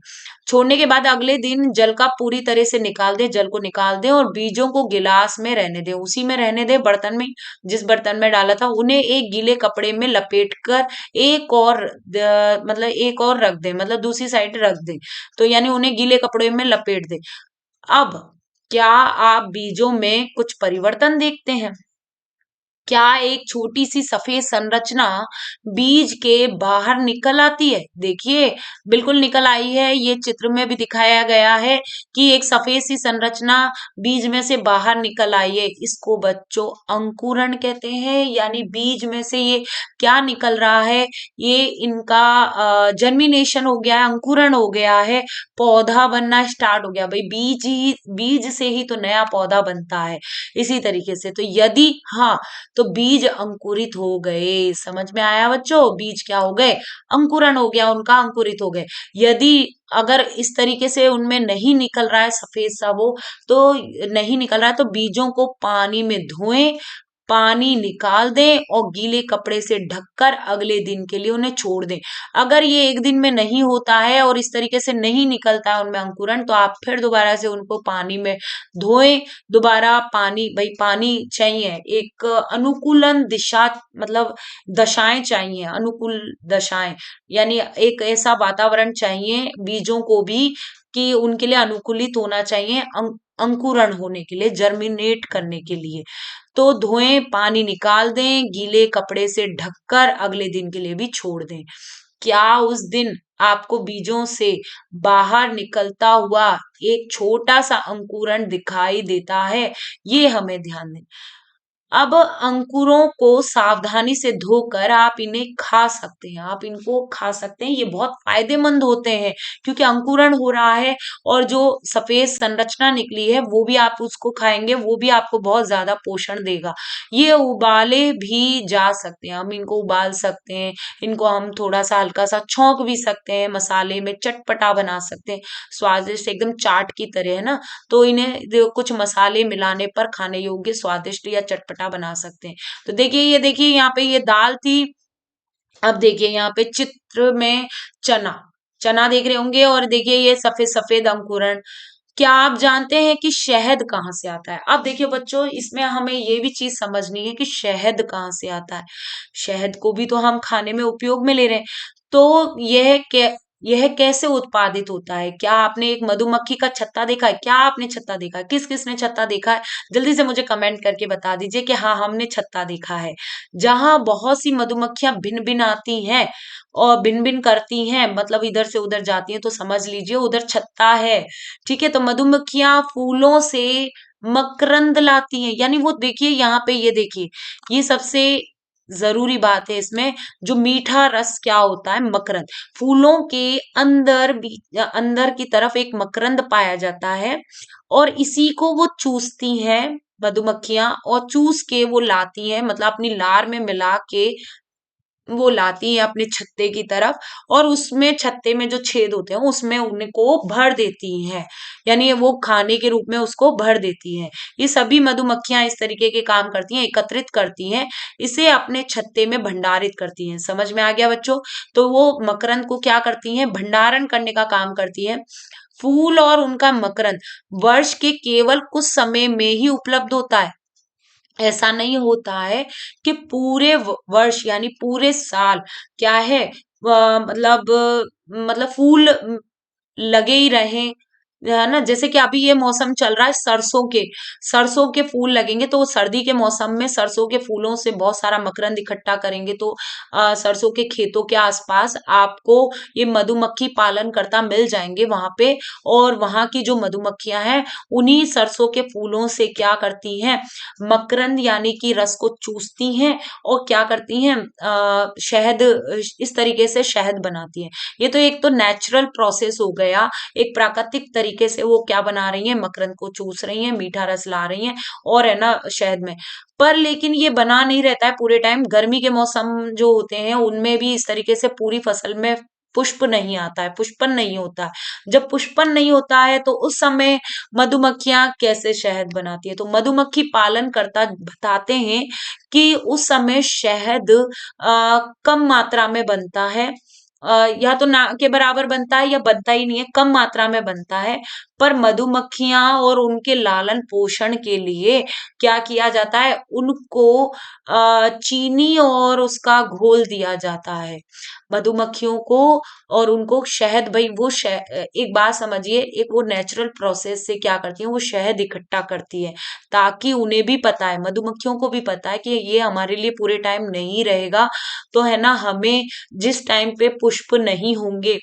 A: छोड़ने के बाद अगले दिन जल का पूरी तरह से निकाल दें, जल को निकाल दें और बीजों को गिलास में रहने दें, उसी में रहने दें, बर्तन में, जिस बर्तन में डाला था उन्हें एक गीले कपड़े में लपेट कर एक और मतलब एक और रख दें, मतलब दूसरी साइड रख दें। तो यानी उन्हें गीले कपड़े में लपेट दें। अब क्या आप बीजों में कुछ परिवर्तन देखते हैं? क्या एक छोटी सी सफेद संरचना बीज के बाहर निकल आती है? देखिए बिल्कुल निकल आई है, ये चित्र में भी दिखाया गया है कि एक सफेद सी संरचना बीज में से बाहर निकल आई है। इसको बच्चों अंकुरण कहते हैं, यानी बीज में से ये क्या निकल रहा है, ये इनका जर्मिनेशन हो गया है, अंकुरण हो गया है, पौधा बनना स्टार्ट हो गया। भाई बीज से ही तो नया पौधा बनता है। इसी तरीके से तो यदि, हाँ, तो बीज अंकुरित हो गए। समझ में आया बच्चों, बीज क्या हो गए, अंकुरण हो गया उनका, अंकुरित हो गए। यदि अगर इस तरीके से उनमें नहीं निकल रहा है सफेद सा वो, तो नहीं निकल रहा है, तो बीजों को पानी में धोएं, पानी निकाल दें और गीले कपड़े से ढककर अगले दिन के लिए उन्हें छोड़ दें। अगर ये 1 दिन में नहीं होता है और इस तरीके से नहीं निकलता है उनमें अंकुरण, तो आप फिर दोबारा से उनको पानी में धोएं। दोबारा पानी, भाई पानी चाहिए, एक अनुकूलन दिशा, मतलब दशाएं चाहिए, अनुकूल दशाएं, यानी एक ऐसा वातावरण चाहिए बीजों को भी कि उनके लिए अनुकूलित होना चाहिए, अंकुरण होने के लिए, जर्मिनेट करने के लिए। तो धोएं, पानी निकाल दें, गीले कपड़े से ढककर अगले दिन के लिए भी छोड़ दें। क्या उस दिन आपको बीजों से बाहर निकलता हुआ एक छोटा सा अंकुरण दिखाई देता है? ये हमें ध्यान दें। अब अंकुरों को सावधानी से धोकर आप इन्हें खा सकते हैं, आप इनको खा सकते हैं, ये बहुत फायदेमंद होते हैं क्योंकि अंकुरण हो रहा है और जो सफेद संरचना निकली है वो भी आप उसको खाएंगे, वो भी आपको बहुत ज्यादा पोषण देगा। ये उबाले भी जा सकते हैं, हम इनको उबाल सकते हैं, इनको हम थोड़ा सा हल्का सा छौंक भी सकते हैं, मसाले में चटपटा बना सकते हैं, स्वादिष्ट एकदम चाट की तरह, है ना। तो इन्हें कुछ मसाले मिलाने पर खाने योग्य, स्वादिष्ट या चटपटा बना सकते हैं। तो देखिए, ये देखिए यहाँ पे ये दाल थी। अब देखिए यहाँ पे चित्र में चना, चना देख रहे होंगे, और देखिए ये सफेद सफेद अंकुरण। क्या आप जानते हैं कि शहद कहाँ से आता है? अब देखिए बच्चों, इसमें हमें ये भी चीज समझनी है कि शहद कहाँ से आता है। शहद को भी तो हम खाने में उपयोग में ले रहे हैं। तो यह यह कैसे उत्पादित होता है? क्या आपने एक मधुमक्खी का छत्ता देखा है? क्या आपने छत्ता देखा है? किस किसने छत्ता देखा है? जल्दी से मुझे कमेंट करके बता दीजिए कि हाँ, हमने छत्ता देखा है। जहां बहुत सी मधुमक्खियां भिन भिन आती हैं और भिन भिन करती हैं, मतलब इधर से उधर जाती हैं, तो समझ लीजिए उधर छत्ता है। ठीक है, तो मधुमक्खियां फूलों से मकरंद लाती हैं, यानी वो देखिए यहाँ पे, ये देखिए, ये सबसे जरूरी बात है इसमें, जो मीठा रस क्या होता है? मकरंद। फूलों के अंदर भी, अंदर की तरफ एक मकरंद पाया जाता है, और इसी को वो चूसती हैं मधुमक्खियां, और चूस के वो लाती हैं, मतलब अपनी लार में मिला के वो लाती हैं अपने छत्ते की तरफ, और उसमें छत्ते में जो छेद होते हैं उसमें उनको भर देती हैं, यानी वो खाने के रूप में उसको भर देती हैं। ये सभी मधुमक्खियां इस तरीके के काम करती हैं, एकत्रित करती हैं, इसे अपने छत्ते में भंडारित करती हैं। समझ में आ गया बच्चों? तो वो मकरंद को क्या करती हैं? भंडारण करने का काम करती हैं। फूल और उनका मकरंद वर्ष के केवल कुछ समय में ही उपलब्ध होता है। ऐसा नहीं होता है कि पूरे वर्ष यानी पूरे साल क्या है, मतलब फूल लगे ही रहे, है ना? जैसे कि अभी ये मौसम चल रहा है सरसों के फूल लगेंगे, तो वो सर्दी के मौसम में सरसों के फूलों से बहुत सारा मकरंद इकट्ठा करेंगे, तो सरसों के खेतों के आसपास आपको ये मधुमक्खी पालन करता मिल जाएंगे वहां पे। और वहां की जो मधुमक्खियां हैं, उन्हीं सरसों के फूलों से क्या करती हैं? मकरंद यानी कि रस को चूसती हैं, और क्या करती हैं? शहद, इस तरीके से शहद बनाती हैं। ये तो एक तो नेचुरल प्रोसेस हो गया, एक प्राकृतिक तरीके से वो क्या बना रही हैं? मकरंद को चूस रही हैं, मीठा रस ला रही हैं, और है ना, शहद में। पर लेकिन ये बना नहीं रहता है पूरे टाइम। गर्मी के मौसम जो होते हैं उनमें भी इस तरीके से पूरी फसल में पुष्प नहीं आता है, पुष्पन नहीं होता है। जब पुष्पन नहीं होता है तो उस समय मधुमक्खियां कैसे शहद बनाती है? तो मधुमक्खी पालन करता बताते हैं कि उस समय शहद कम मात्रा में बनता है, या तो ना के बराबर बनता है, या बनता ही नहीं है, कम मात्रा में बनता है। पर मधुमक्खियां और उनके लालन पोषण के लिए क्या किया जाता है? उनको चीनी और उसका घोल दिया जाता है मधुमक्खियों को, और उनको शहद, भाई वो एक बात समझिए, एक वो नेचुरल प्रोसेस से क्या करती है? वो शहद इकट्ठा करती है, ताकि उन्हें भी पता है, मधुमक्खियों को भी पता है कि ये हमारे लिए पूरे टाइम नहीं रहेगा, तो है ना, हमें जिस टाइम पे पुष्प नहीं होंगे,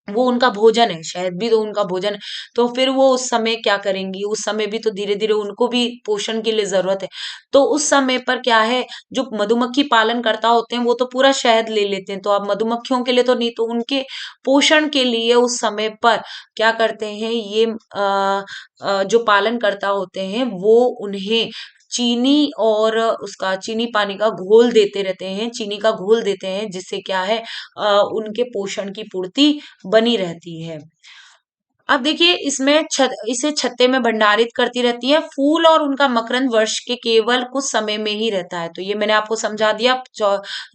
A: वो उनका भोजन है, शहद भी तो उनका भोजन है, तो फिर वो उस समय क्या करेंगी? उस समय भी तो धीरे धीरे उनको भी पोषण के लिए जरूरत है। तो उस समय पर क्या है, जो मधुमक्खी पालन करता होते हैं वो तो पूरा शहद ले लेते हैं, तो अब मधुमक्खियों के लिए तो नहीं, तो उनके पोषण के लिए उस समय पर क्या करते हैं? ये जो पालन करता होते हैं वो उन्हें चीनी और उसका चीनी पानी का घोल देते रहते हैं, चीनी का घोल देते हैं, जिससे क्या है, उनके पोषण की पूर्ति बनी रहती है। अब देखिए इसमें इसे छत्ते में भंडारित करती रहती है। फूल और उनका मकरंद वर्ष के केवल कुछ समय में ही रहता है, तो ये मैंने आपको समझा दिया।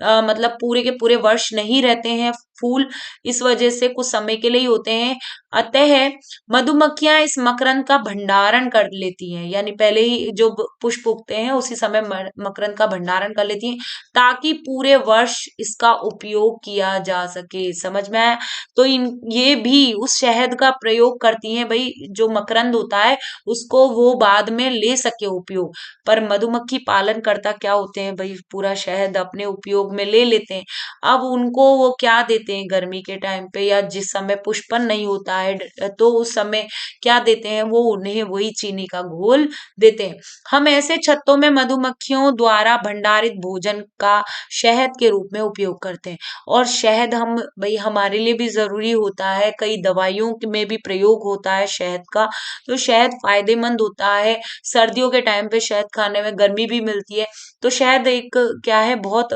A: मतलब पूरे के पूरे वर्ष नहीं रहते हैं फूल, इस वजह से कुछ समय के लिए ही होते हैं। अतः मधुमक्खियां इस मकरंद का भंडारण कर लेती हैं, यानी पहले ही जो पुष्प उगते हैं उसी समय मकरंद का भंडारण कर लेती हैं, ताकि पूरे वर्ष इसका उपयोग किया जा सके। समझ में आया? तो ये भी उस शहद का प्रयोग करती हैं, भाई जो मकरंद होता है उसको वो बाद में ले सके उपयोग। पर मधुमक्खी पालन करता क्या होते हैं? भाई पूरा शहद अपने उपयोग में ले लेते हैं। अब उनको वो क्या देते हैं गर्मी के टाइम पे, या जिस समय पुष्पन नहीं होता है, तो उस समय क्या देते हैं? वो उन्हें वही चीनी का घोल देते हैं। हम ऐसे छत्तों में मधुमक्खियों द्वारा भंडारित भोजन का शहद के रूप में उपयोग करते हैं। और शहद हम, भाई हमारे लिए भी जरूरी होता है, कई दवाइयों में भी प्रयोग होता है शहद का, तो शहद फायदेमंद होता है। सर्दियों के टाइम पे शहद खाने में गर्मी भी मिलती है, तो शहद एक क्या है, बहुत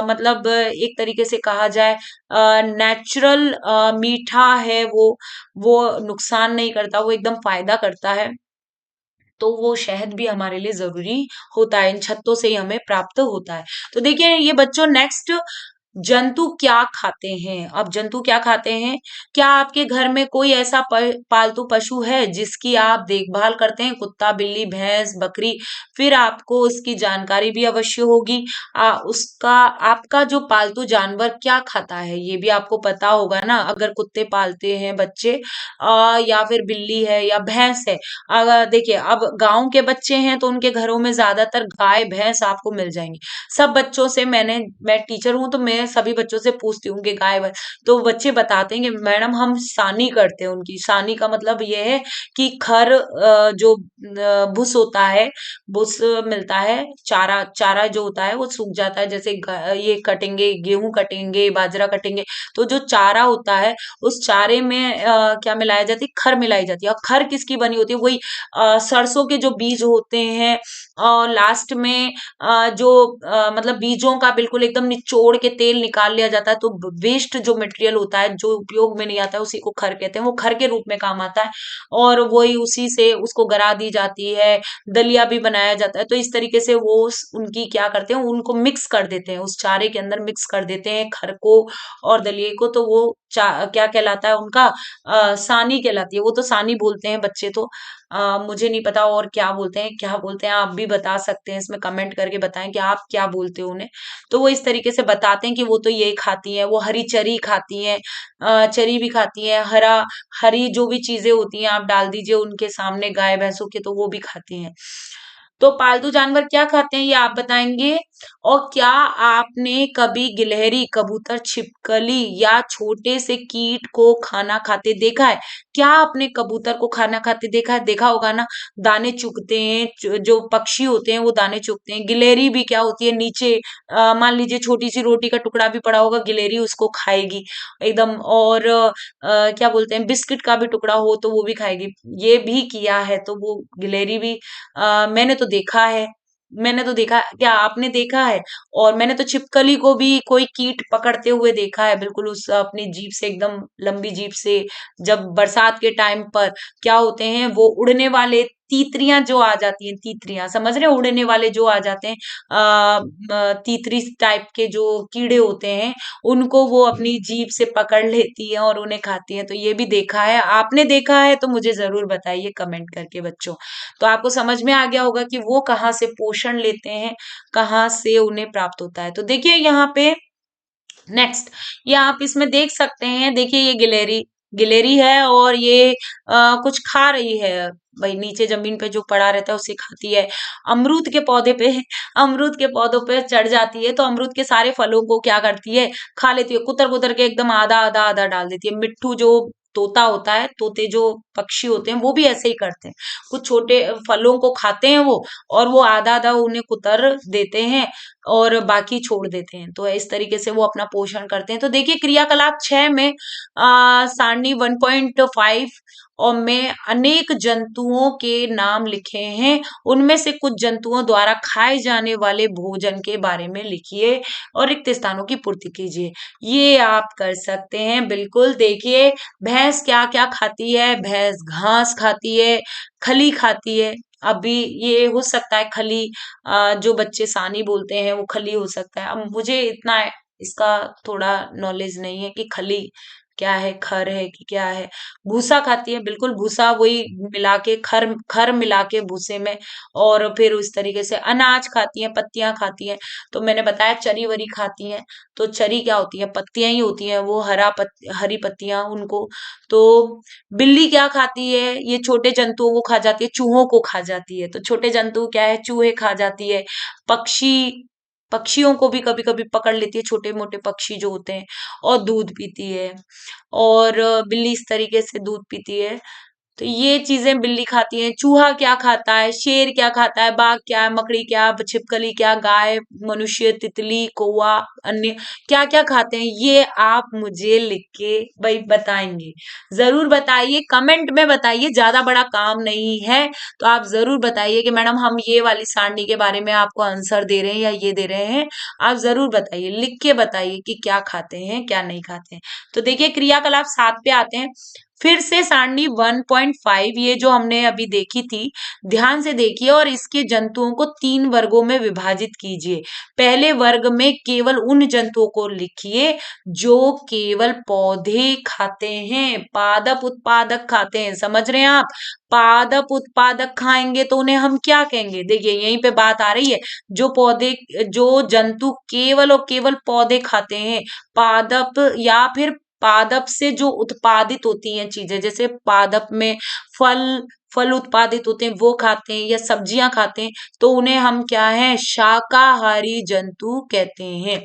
A: मतलब एक तरीके से कहा जाए नेचुरल मीठा है वो नुकसान नहीं करता, वो एकदम फायदा करता है। तो वो शहद भी हमारे लिए जरूरी होता है, इन छत्तों से ही हमें प्राप्त होता है। तो देखिए ये बच्चों, नेक्स्ट जंतु क्या खाते हैं। अब जंतु क्या खाते हैं? क्या आपके घर में कोई ऐसा पालतू पशु है जिसकी आप देखभाल करते हैं? कुत्ता, बिल्ली, भैंस, बकरी। फिर आपको उसकी जानकारी भी अवश्य होगी। उसका आपका जो पालतू जानवर क्या खाता है ये भी आपको पता होगा ना। अगर कुत्ते पालते हैं बच्चे, या फिर बिल्ली है या भैंस है। अगर देखिए, अब गांव के बच्चे हैं तो उनके घरों में ज्यादातर गाय भैंस आपको मिल जाएंगी। सब बच्चों से मैं टीचर हूं तो मैं सभी बच्चों से पूछती हूँ कि गाय तो बच्चे बताते हैं कि मैडम हम सानी करते हैं उनकी। सानी का मतलब ये है कि खर, जो भुस होता है, भुस मिलता है, चारा चारा जो होता है वो सूख जाता है। जैसे ये कटेंगे, गेहूं कटेंगे, बाजरा कटेंगे, तो जो चारा होता है उस चारे में क्या मिलाया जाती है? खर मिलाई जाती है। और खर किसकी बनी होती है? वही सरसों के जो बीज होते हैं, और लास्ट में जो मतलब बीजों का बिल्कुल एकदम निचोड़ के तेल निकाल लिया जाता है, तो वेस्ट जो मटेरियल होता है जो उपयोग में नहीं आता है उसी को खर कहते हैं। वो खर के रूप में काम आता है, और वही उसी से उसको गरा दी जाती है, दलिया भी बनाया जाता है। तो इस तरीके से वो उनकी क्या करते हैं, उनको मिक्स कर देते हैं, उस चारे के अंदर मिक्स कर देते हैं खर को और दलिये को। तो वो क्या कहलाता है उनका? सानी कहलाती है। वो तो सानी बोलते हैं बच्चे तो। मुझे नहीं पता और क्या बोलते हैं, क्या बोलते हैं। आप भी बता सकते हैं, इसमें कमेंट करके बताएं कि आप क्या बोलते हो उन्हें। तो वो इस तरीके से बताते हैं कि वो तो ये खाती हैं, वो हरी चरी खाती हैं, चरी भी खाती हैं, हरी जो भी चीजें होती हैं आप डाल दीजिए उनके सामने गाय भैंसों के, तो वो भी खाती हैं। तो पालतू जानवर क्या खाते हैं ये आप बताएंगे। और क्या आपने कभी गिलहरी, कबूतर, छिपकली या छोटे से कीट को खाना खाते देखा है? क्या आपने कबूतर को खाना खाते देखा है? देखा होगा ना, दाने चुगते हैं। जो पक्षी होते हैं वो दाने चुगते हैं। गिलहरी भी क्या होती है, नीचे मान लीजिए छोटी सी रोटी का टुकड़ा भी पड़ा होगा, गिलहरी उसको खाएगी एकदम। और क्या बोलते हैं, बिस्किट का भी टुकड़ा हो तो वो भी खाएगी। ये भी किया है तो वो गिलहरी भी, मैंने तो देखा है। मैंने तो देखा, क्या आपने देखा है? और मैंने तो छिपकली को भी कोई कीट पकड़ते हुए देखा है, बिल्कुल उस अपनी जीभ से, एकदम लंबी जीभ से। जब बरसात के टाइम पर क्या होते हैं, वो उड़ने वाले तीतरियां जो आ जाती हैं, तीतरियां समझ रहे हैं, उड़ने वाले जो आ जाते हैं, तीतरी टाइप के जो कीड़े होते हैं, उनको वो अपनी जीभ से पकड़ लेती है और उन्हें खाती है। तो ये भी देखा है। आपने देखा है तो मुझे जरूर बताइए कमेंट करके बच्चों। तो आपको समझ में आ गया होगा कि वो कहाँ से पोषण लेते हैं, कहाँ से उन्हें प्राप्त होता है। तो देखिए यहाँ पे नेक्स्ट, ये आप इसमें देख सकते हैं। देखिए ये गिलहरी, गिलहरी है और ये कुछ खा रही है। भाई नीचे जमीन पे जो पड़ा रहता है उसे खाती है। अमरूद के पौधे पे, अमरूद के पौधों पे चढ़ जाती है, तो अमरूद के सारे फलों को क्या करती है, खा लेती है। कुतर कुतर के एकदम आधा आधा आधा डाल देती है। मिट्ठू जो तोता होता है, तोते जो पक्षी होते हैं वो भी ऐसे ही करते हैं। कुछ छोटे फलों को खाते हैं वो, और वो आधा आधा उन्हें कुतर देते हैं और बाकी छोड़ देते हैं। तो इस तरीके से वो अपना पोषण करते हैं। तो देखिए क्रियाकलाप 6 में सारणी 1.5 और में अनेक जंतुओं के नाम लिखे हैं। उनमें से कुछ जंतुओं द्वारा खाए जाने वाले भोजन के बारे में लिखिए और रिक्त स्थानों की पूर्ति कीजिए। ये आप कर सकते हैं बिल्कुल। देखिए भैंस क्या क्या खाती है। भैंस घास खाती है, खली खाती है। अभी ये हो सकता है खली, जो बच्चे सानी बोलते हैं वो खली हो सकता है। अब मुझे इतना इसका थोड़ा नॉलेज नहीं है कि खली क्या है, खर है कि क्या है। भूसा खाती है, बिल्कुल भूसा वही मिला के, खर खर मिला के भूसे में। और फिर उस तरीके से अनाज खाती है, पत्तियां खाती है। तो मैंने बताया चरी वरी खाती है। तो चरी क्या होती है, पत्तियां ही होती हैं, वो हरी पत्तियां उनको। तो बिल्ली क्या खाती है, ये छोटे जंतुओं को खा जाती है, चूहों को खा जाती है। तो छोटे जंतु क्या है, चूहे खा जाती है। पक्षी, पक्षियों को भी कभी कभी पकड़ लेती है, छोटे मोटे पक्षी जो होते हैं। और दूध पीती है। और बिल्ली इस तरीके से दूध पीती है। तो ये चीजें बिल्ली खाती है। चूहा क्या खाता है, शेर क्या खाता है, बाघ क्या है, मकड़ी क्या, छिपकली क्या, गाय, मनुष्य, तितली, कौवा, अन्य क्या क्या खाते हैं, ये आप मुझे लिख के भाई बताएंगे। जरूर बताइए, कमेंट में बताइए, ज्यादा बड़ा काम नहीं है। तो आप जरूर बताइए कि मैडम हम ये वाली सारणी के बारे में आपको आंसर दे रहे हैं या ये दे रहे हैं। आप जरूर बताइए, लिख के बताइए कि क्या खाते हैं क्या नहीं खाते हैं। तो देखिए क्रियाकलाप 7 पे आते हैं। फिर से सारणी 1.5 ये जो हमने अभी देखी थी, ध्यान से देखिए और इसके जंतुओं को 3 वर्गों में विभाजित कीजिए। पहले वर्ग में केवल उन जंतुओं को लिखिए जो केवल पौधे खाते हैं, पादप उत्पादक खाते हैं। समझ रहे हैं आप? पादप उत्पादक खाएंगे तो उन्हें हम क्या कहेंगे? देखिए यहीं पे बात आ रही है। जो जंतु केवल और केवल पौधे खाते हैं, पादप या फिर पादप से जो उत्पादित होती हैं चीजें, जैसे पादप में फल फल उत्पादित होते हैं वो खाते हैं या सब्जियां खाते हैं, तो उन्हें हम क्या है? शाकाहारी जंतु कहते हैं।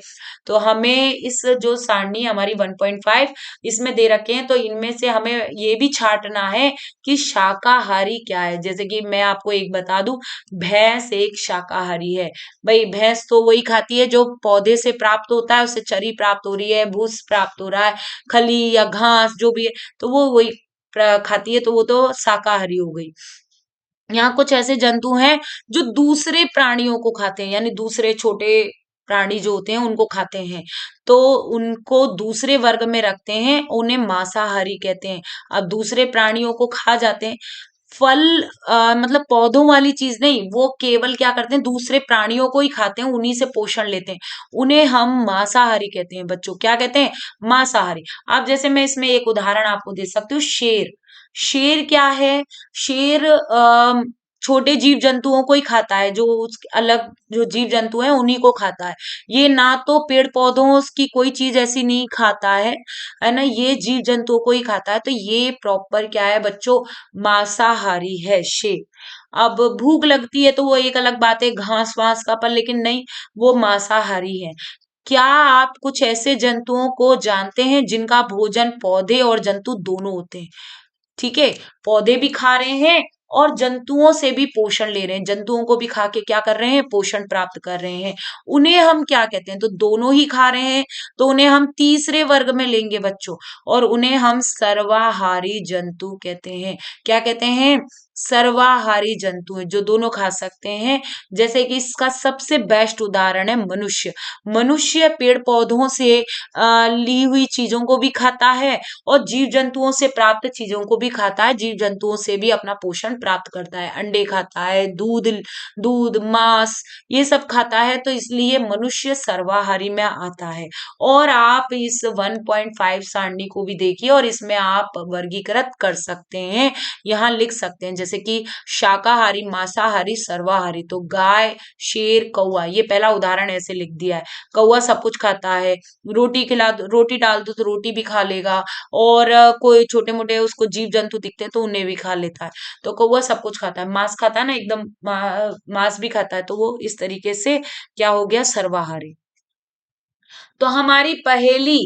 A: तो हमें इस जो सारणी हमारी 1.5 इसमें दे रखे हैं, तो इनमें से हमें ये भी छांटना है कि शाकाहारी क्या है। जैसे कि मैं आपको एक बता दूं, भैंस एक शाकाहारी है। भाई भैंस तो वही खाती है जो पौधे से प्राप्त होता है, उससे चरी प्राप्त हो रही है, भूस प्राप्त हो रहा है, खली या घास जो भी है, तो वो वही खाती है, तो वो तो शाकाहारी हो गई। यहाँ कुछ ऐसे जंतु हैं जो दूसरे प्राणियों को खाते हैं, यानी दूसरे छोटे प्राणी जो होते हैं उनको खाते हैं, तो उनको दूसरे वर्ग में रखते हैं, उन्हें मांसाहारी कहते हैं। अब दूसरे प्राणियों को खा जाते हैं, फल मतलब पौधों वाली चीज नहीं, वो केवल क्या करते हैं? दूसरे प्राणियों को ही खाते हैं, उन्हीं से पोषण लेते हैं, उन्हें हम मांसाहारी कहते हैं। बच्चों क्या कहते हैं? मांसाहारी। अब जैसे मैं इसमें एक उदाहरण आपको दे सकती हूँ, शेर। शेर क्या है? शेर छोटे जीव जंतुओं को ही खाता है, जो अलग जो जीव जंतु हैं उन्हीं को खाता है। ये ना तो पेड़ पौधों की कोई चीज ऐसी नहीं खाता है ना, ये जीव जंतुओं को ही खाता है। तो ये प्रॉपर क्या है बच्चों? मांसाहारी है शेर। अब भूख लगती है तो वो एक अलग बात है, घास वास का, पर लेकिन नहीं, वो मांसाहारी है। क्या आप कुछ ऐसे जंतुओं को जानते हैं जिनका भोजन पौधे और जंतु दोनों होते हैं? ठीक है, पौधे भी खा रहे हैं और जंतुओं से भी पोषण ले रहे हैं, जंतुओं को भी खा के क्या कर रहे हैं? पोषण प्राप्त कर रहे हैं। उन्हें हम क्या कहते हैं? तो दोनों ही खा रहे हैं, तो उन्हें हम तीसरे वर्ग में लेंगे बच्चों, और उन्हें हम सर्वाहारी जंतु कहते हैं। क्या कहते हैं? सर्वाहारी जंतु है, जो दोनों खा सकते हैं। जैसे कि इसका सबसे बेस्ट उदाहरण है मनुष्य। मनुष्य पेड़ पौधों से ली हुई चीजों को भी खाता है और जीव जंतुओं से प्राप्त चीजों को भी खाता है, जीव जंतुओं से भी अपना पोषण प्राप्त करता है, अंडे खाता है, दूध दूध मांस ये सब खाता है, तो इसलिए मनुष्य सर्वाहारी में आता है। और आप इस 1.5 सारणी को भी देखिए और इसमें आप वर्गीकृत कर सकते हैं, यहाँ लिख सकते हैं, जैसे कि शाकाहारी, मांसाहारी, सर्वाहारी। तो गाय, शेर, कौवा, ये पहला उदाहरण ऐसे लिख दिया है। कौवा सब कुछ खाता है, रोटी खिला दो, रोटी डाल दो तो रोटी भी खा लेगा, और कोई छोटे मोटे उसको जीव जंतु दिखते हैं तो उन्हें भी खा लेता है। तो कौवा सब कुछ खाता है, मांस खाता है ना, एकदम मांस भी खाता है, तो वो इस तरीके से क्या हो गया? सर्वाहारी। तो हमारी पहेली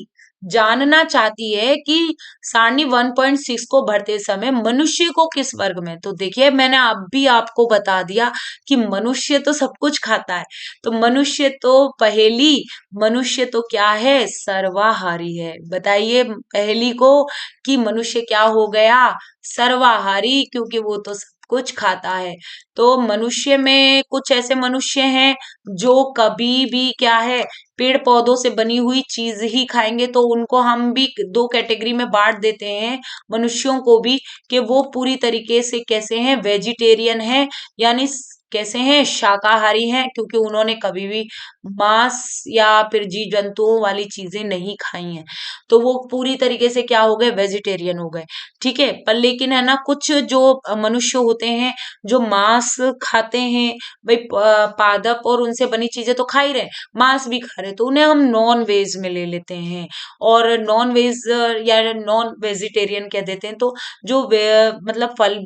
A: जानना चाहती है कि सारणी 1.6 को भरते समय मनुष्य को किस वर्ग में? तो देखिए मैंने अब भी आपको बता दिया कि मनुष्य तो सब कुछ खाता है, तो मनुष्य तो पहेली, मनुष्य तो क्या है? सर्वाहारी है। बताइए पहेली को कि मनुष्य क्या हो गया? सर्वाहारी, क्योंकि वो तो सब कुछ खाता है। तो मनुष्य में कुछ ऐसे मनुष्य हैं जो कभी भी क्या है? पेड़ पौधों से बनी हुई चीज ही खाएंगे, तो उनको हम भी दो कैटेगरी में बांट देते हैं, मनुष्यों को भी, कि वो पूरी तरीके से कैसे हैं? वेजिटेरियन हैं, यानी कैसे हैं? शाकाहारी हैं, क्योंकि उन्होंने कभी भी मांस या फिर जीव जंतुओं वाली चीजें नहीं खाई हैं, तो वो पूरी तरीके से क्या हो गए? वेजिटेरियन हो गए। ठीक है, पर लेकिन है ना, कुछ जो मनुष्य होते हैं जो मांस खाते हैं, भाई पादप और उनसे बनी चीजें तो खा ही रहे हैं, मांस भी खा रहे हैं, तो उन्हें हम नॉन वेज में ले लेते हैं, और नॉन वेज या नॉन वेजिटेरियन कह देते हैं। तो जो मतलब फल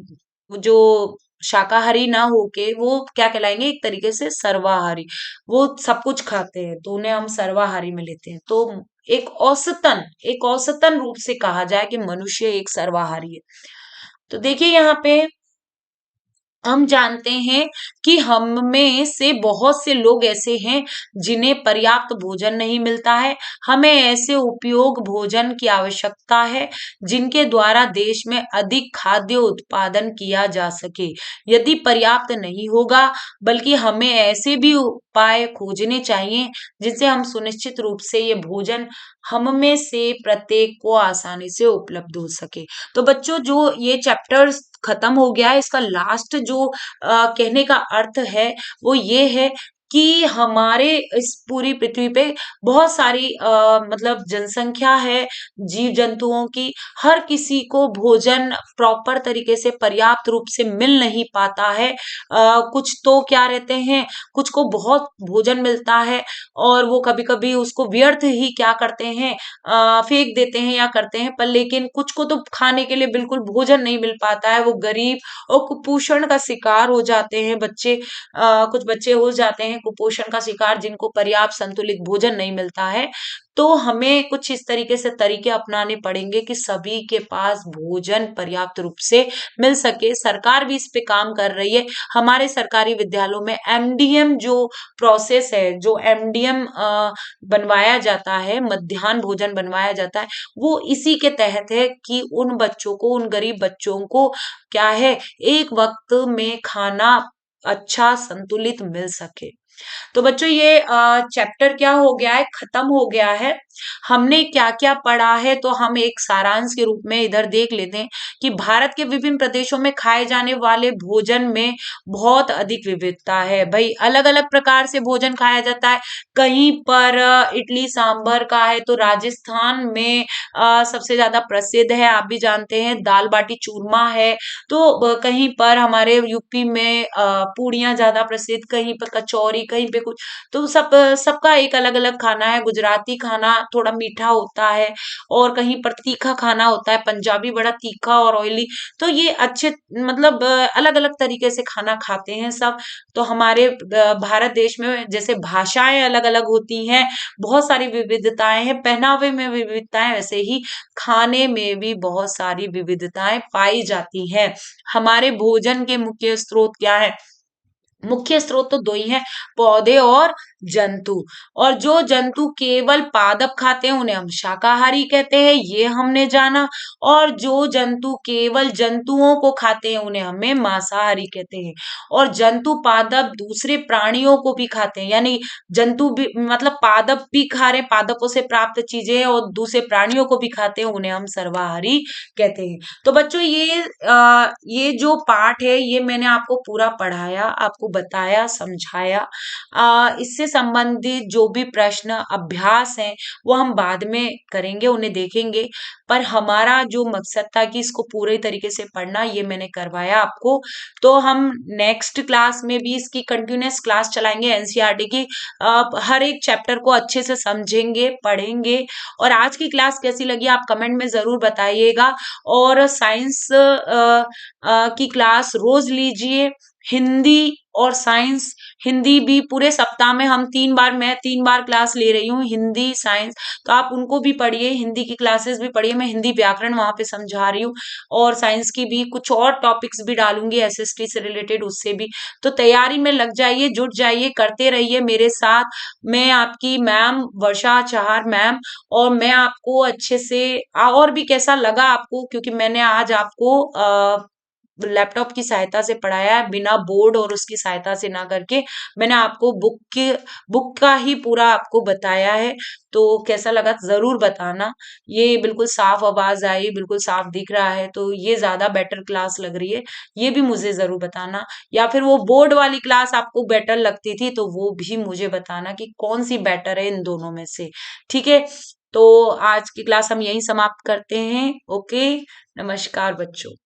A: जो शाकाहारी ना होके वो क्या कहलाएंगे? एक तरीके से सर्वाहारी, वो सब कुछ खाते हैं, तो उन्हें हम सर्वाहारी में लेते हैं। तो एक औसतन रूप से कहा जाए कि मनुष्य एक सर्वाहारी है। तो देखिए यहाँ पे हम जानते हैं कि हम में से बहुत से लोग ऐसे हैं जिन्हें पर्याप्त भोजन नहीं मिलता है। हमें ऐसे उपयोग भोजन की आवश्यकता है जिनके द्वारा देश में अधिक खाद्य उत्पादन किया जा सके। यदि पर्याप्त नहीं होगा, बल्कि हमें ऐसे भी उपाय खोजने चाहिए जिनसे हम सुनिश्चित रूप से ये भोजन हम में से प्रत्येक को आसानी से उपलब्ध हो सके। तो बच्चों, जो ये चैप्टर खत्म हो गया है, इसका लास्ट जो कहने का अर्थ है वो ये है कि हमारे इस पूरी पृथ्वी पे बहुत सारी मतलब जनसंख्या है जीव जंतुओं की। हर किसी को भोजन प्रॉपर तरीके से पर्याप्त रूप से मिल नहीं पाता है। कुछ तो क्या रहते हैं, कुछ को बहुत भोजन मिलता है और वो कभी कभी उसको व्यर्थ ही क्या करते हैं, फेंक देते हैं या करते हैं। पर लेकिन कुछ को तो खाने के लिए बिल्कुल भोजन नहीं मिल पाता है, वो गरीब और कुपोषण का शिकार हो जाते हैं बच्चे। कुछ बच्चे हो जाते हैं कुपोषण का शिकार जिनको पर्याप्त संतुलित भोजन नहीं मिलता है। तो हमें कुछ इस तरीके से तरीके अपनाने पड़ेंगे कि सभी के पास भोजन पर्याप्त रूप से मिल सके। सरकार भी इस पे काम कर रही है। हमारे सरकारी विद्यालयों में एमडीएम जो प्रोसेस है, जो एमडीएम बनवाया जाता है, मध्याह्न भोजन बनवाया जाता है, वो इसी के तहत है कि उन बच्चों को, उन गरीब बच्चों को क्या है, एक वक्त में खाना अच्छा संतुलित मिल सके। तो बच्चों, ये चैप्टर क्या हो गया है, खत्म हो गया है। हमने क्या क्या पढ़ा है, तो हम एक सारांश के रूप में इधर देख लेते हैं कि भारत के विभिन्न प्रदेशों में खाए जाने वाले भोजन में बहुत अधिक विविधता है। भाई, अलग अलग प्रकार से भोजन खाया जाता है। कहीं पर इडली सांभर का है, तो राजस्थान में सबसे ज्यादा प्रसिद्ध है, आप भी जानते हैं। दाल बाटी चूरमा है। तो कहीं पर हमारे यूपी में पूड़ियाँ ज्यादा प्रसिद्ध, कहीं पर कचौरी, कहीं पे कुछ। तो सबका एक अलग अलग खाना है। गुजराती खाना थोड़ा मीठा होता है और कहीं पर तीखा खाना होता है। पंजाबी बड़ा तीखा और ऑयली। तो ये अच्छे, मतलब अलग अलग तरीके से खाना खाते हैं सब। तो हमारे भारत देश में जैसे भाषाएं अलग अलग होती हैं, बहुत सारी विविधताएं हैं। पहनावे में विविधताएं, वैसे ही खाने में भी बहुत सारी विविधताएं पाई जाती हैं। हमारे भोजन के मुख्य स्रोत क्या है? मुख्य स्रोत तो दो ही हैं, पौधे और जंतु। और जो जंतु केवल पादप खाते हैं उन्हें हम शाकाहारी कहते हैं, ये हमने जाना। और जो जंतु केवल जंतुओं को खाते हैं उन्हें हमें मांसाहारी कहते हैं। और जंतु पादप दूसरे प्राणियों को भी खाते हैं, यानी जंतु भी मतलब पादप भी खा रहे हैं, पादपों से प्राप्त चीजें, और दूसरे प्राणियों को भी खाते हैं, उन्हें हम सर्वाहारी कहते हैं। तो बच्चों, ये जो पाठ है ये मैंने आपको पूरा पढ़ाया, आपको बताया, समझाया। इससे संबंधित जो भी प्रश्न अभ्यास हैं वो हम बाद में करेंगे, उन्हें देखेंगे। पर हमारा जो मकसद था कि इसको पूरे तरीके से पढ़ना, ये मैंने करवाया आपको। तो हम नेक्स्ट क्लास में भी इसकी कंटिन्यूअस क्लास चलाएंगे एनसीईआरटी की। हर एक चैप्टर को अच्छे से समझेंगे, पढ़ेंगे। और आज की क्लास कैसी लगी आप कमेंट में जरूर बताइएगा। और साइंस की क्लास रोज लीजिए। हिंदी और साइंस, हिंदी भी पूरे सप्ताह में हम 3 बार, मैं 3 बार क्लास ले रही हूँ, हिंदी साइंस। तो आप उनको भी पढ़िए, हिंदी की क्लासेस भी पढ़िए। मैं हिंदी व्याकरण वहां पे समझा रही हूँ, और साइंस की भी कुछ और टॉपिक्स भी डालूंगी एसएसटी से रिलेटेड, उससे भी। तो तैयारी में लग जाइए, जुट जाइए, करते रहिए मेरे साथ। मैं आपकी मैम वर्षा चाहर मैम, और मैं आपको अच्छे से और भी कैसा लगा आपको, क्योंकि मैंने आज आपको लैपटॉप की सहायता से पढ़ाया है, बिना बोर्ड और उसकी सहायता से ना करके। मैंने आपको बुक का ही पूरा आपको बताया है। तो कैसा लगा जरूर बताना। ये बिल्कुल साफ आवाज आई, बिल्कुल साफ दिख रहा है, तो ये ज्यादा बेटर क्लास लग रही है, ये भी मुझे जरूर बताना। या फिर वो बोर्ड वाली क्लास आपको बेटर लगती थी, तो वो भी मुझे बताना कि कौन सी बेटर है इन दोनों में से। ठीक है, तो आज की क्लास हम यहीं समाप्त करते हैं। ओके, नमस्कार बच्चों।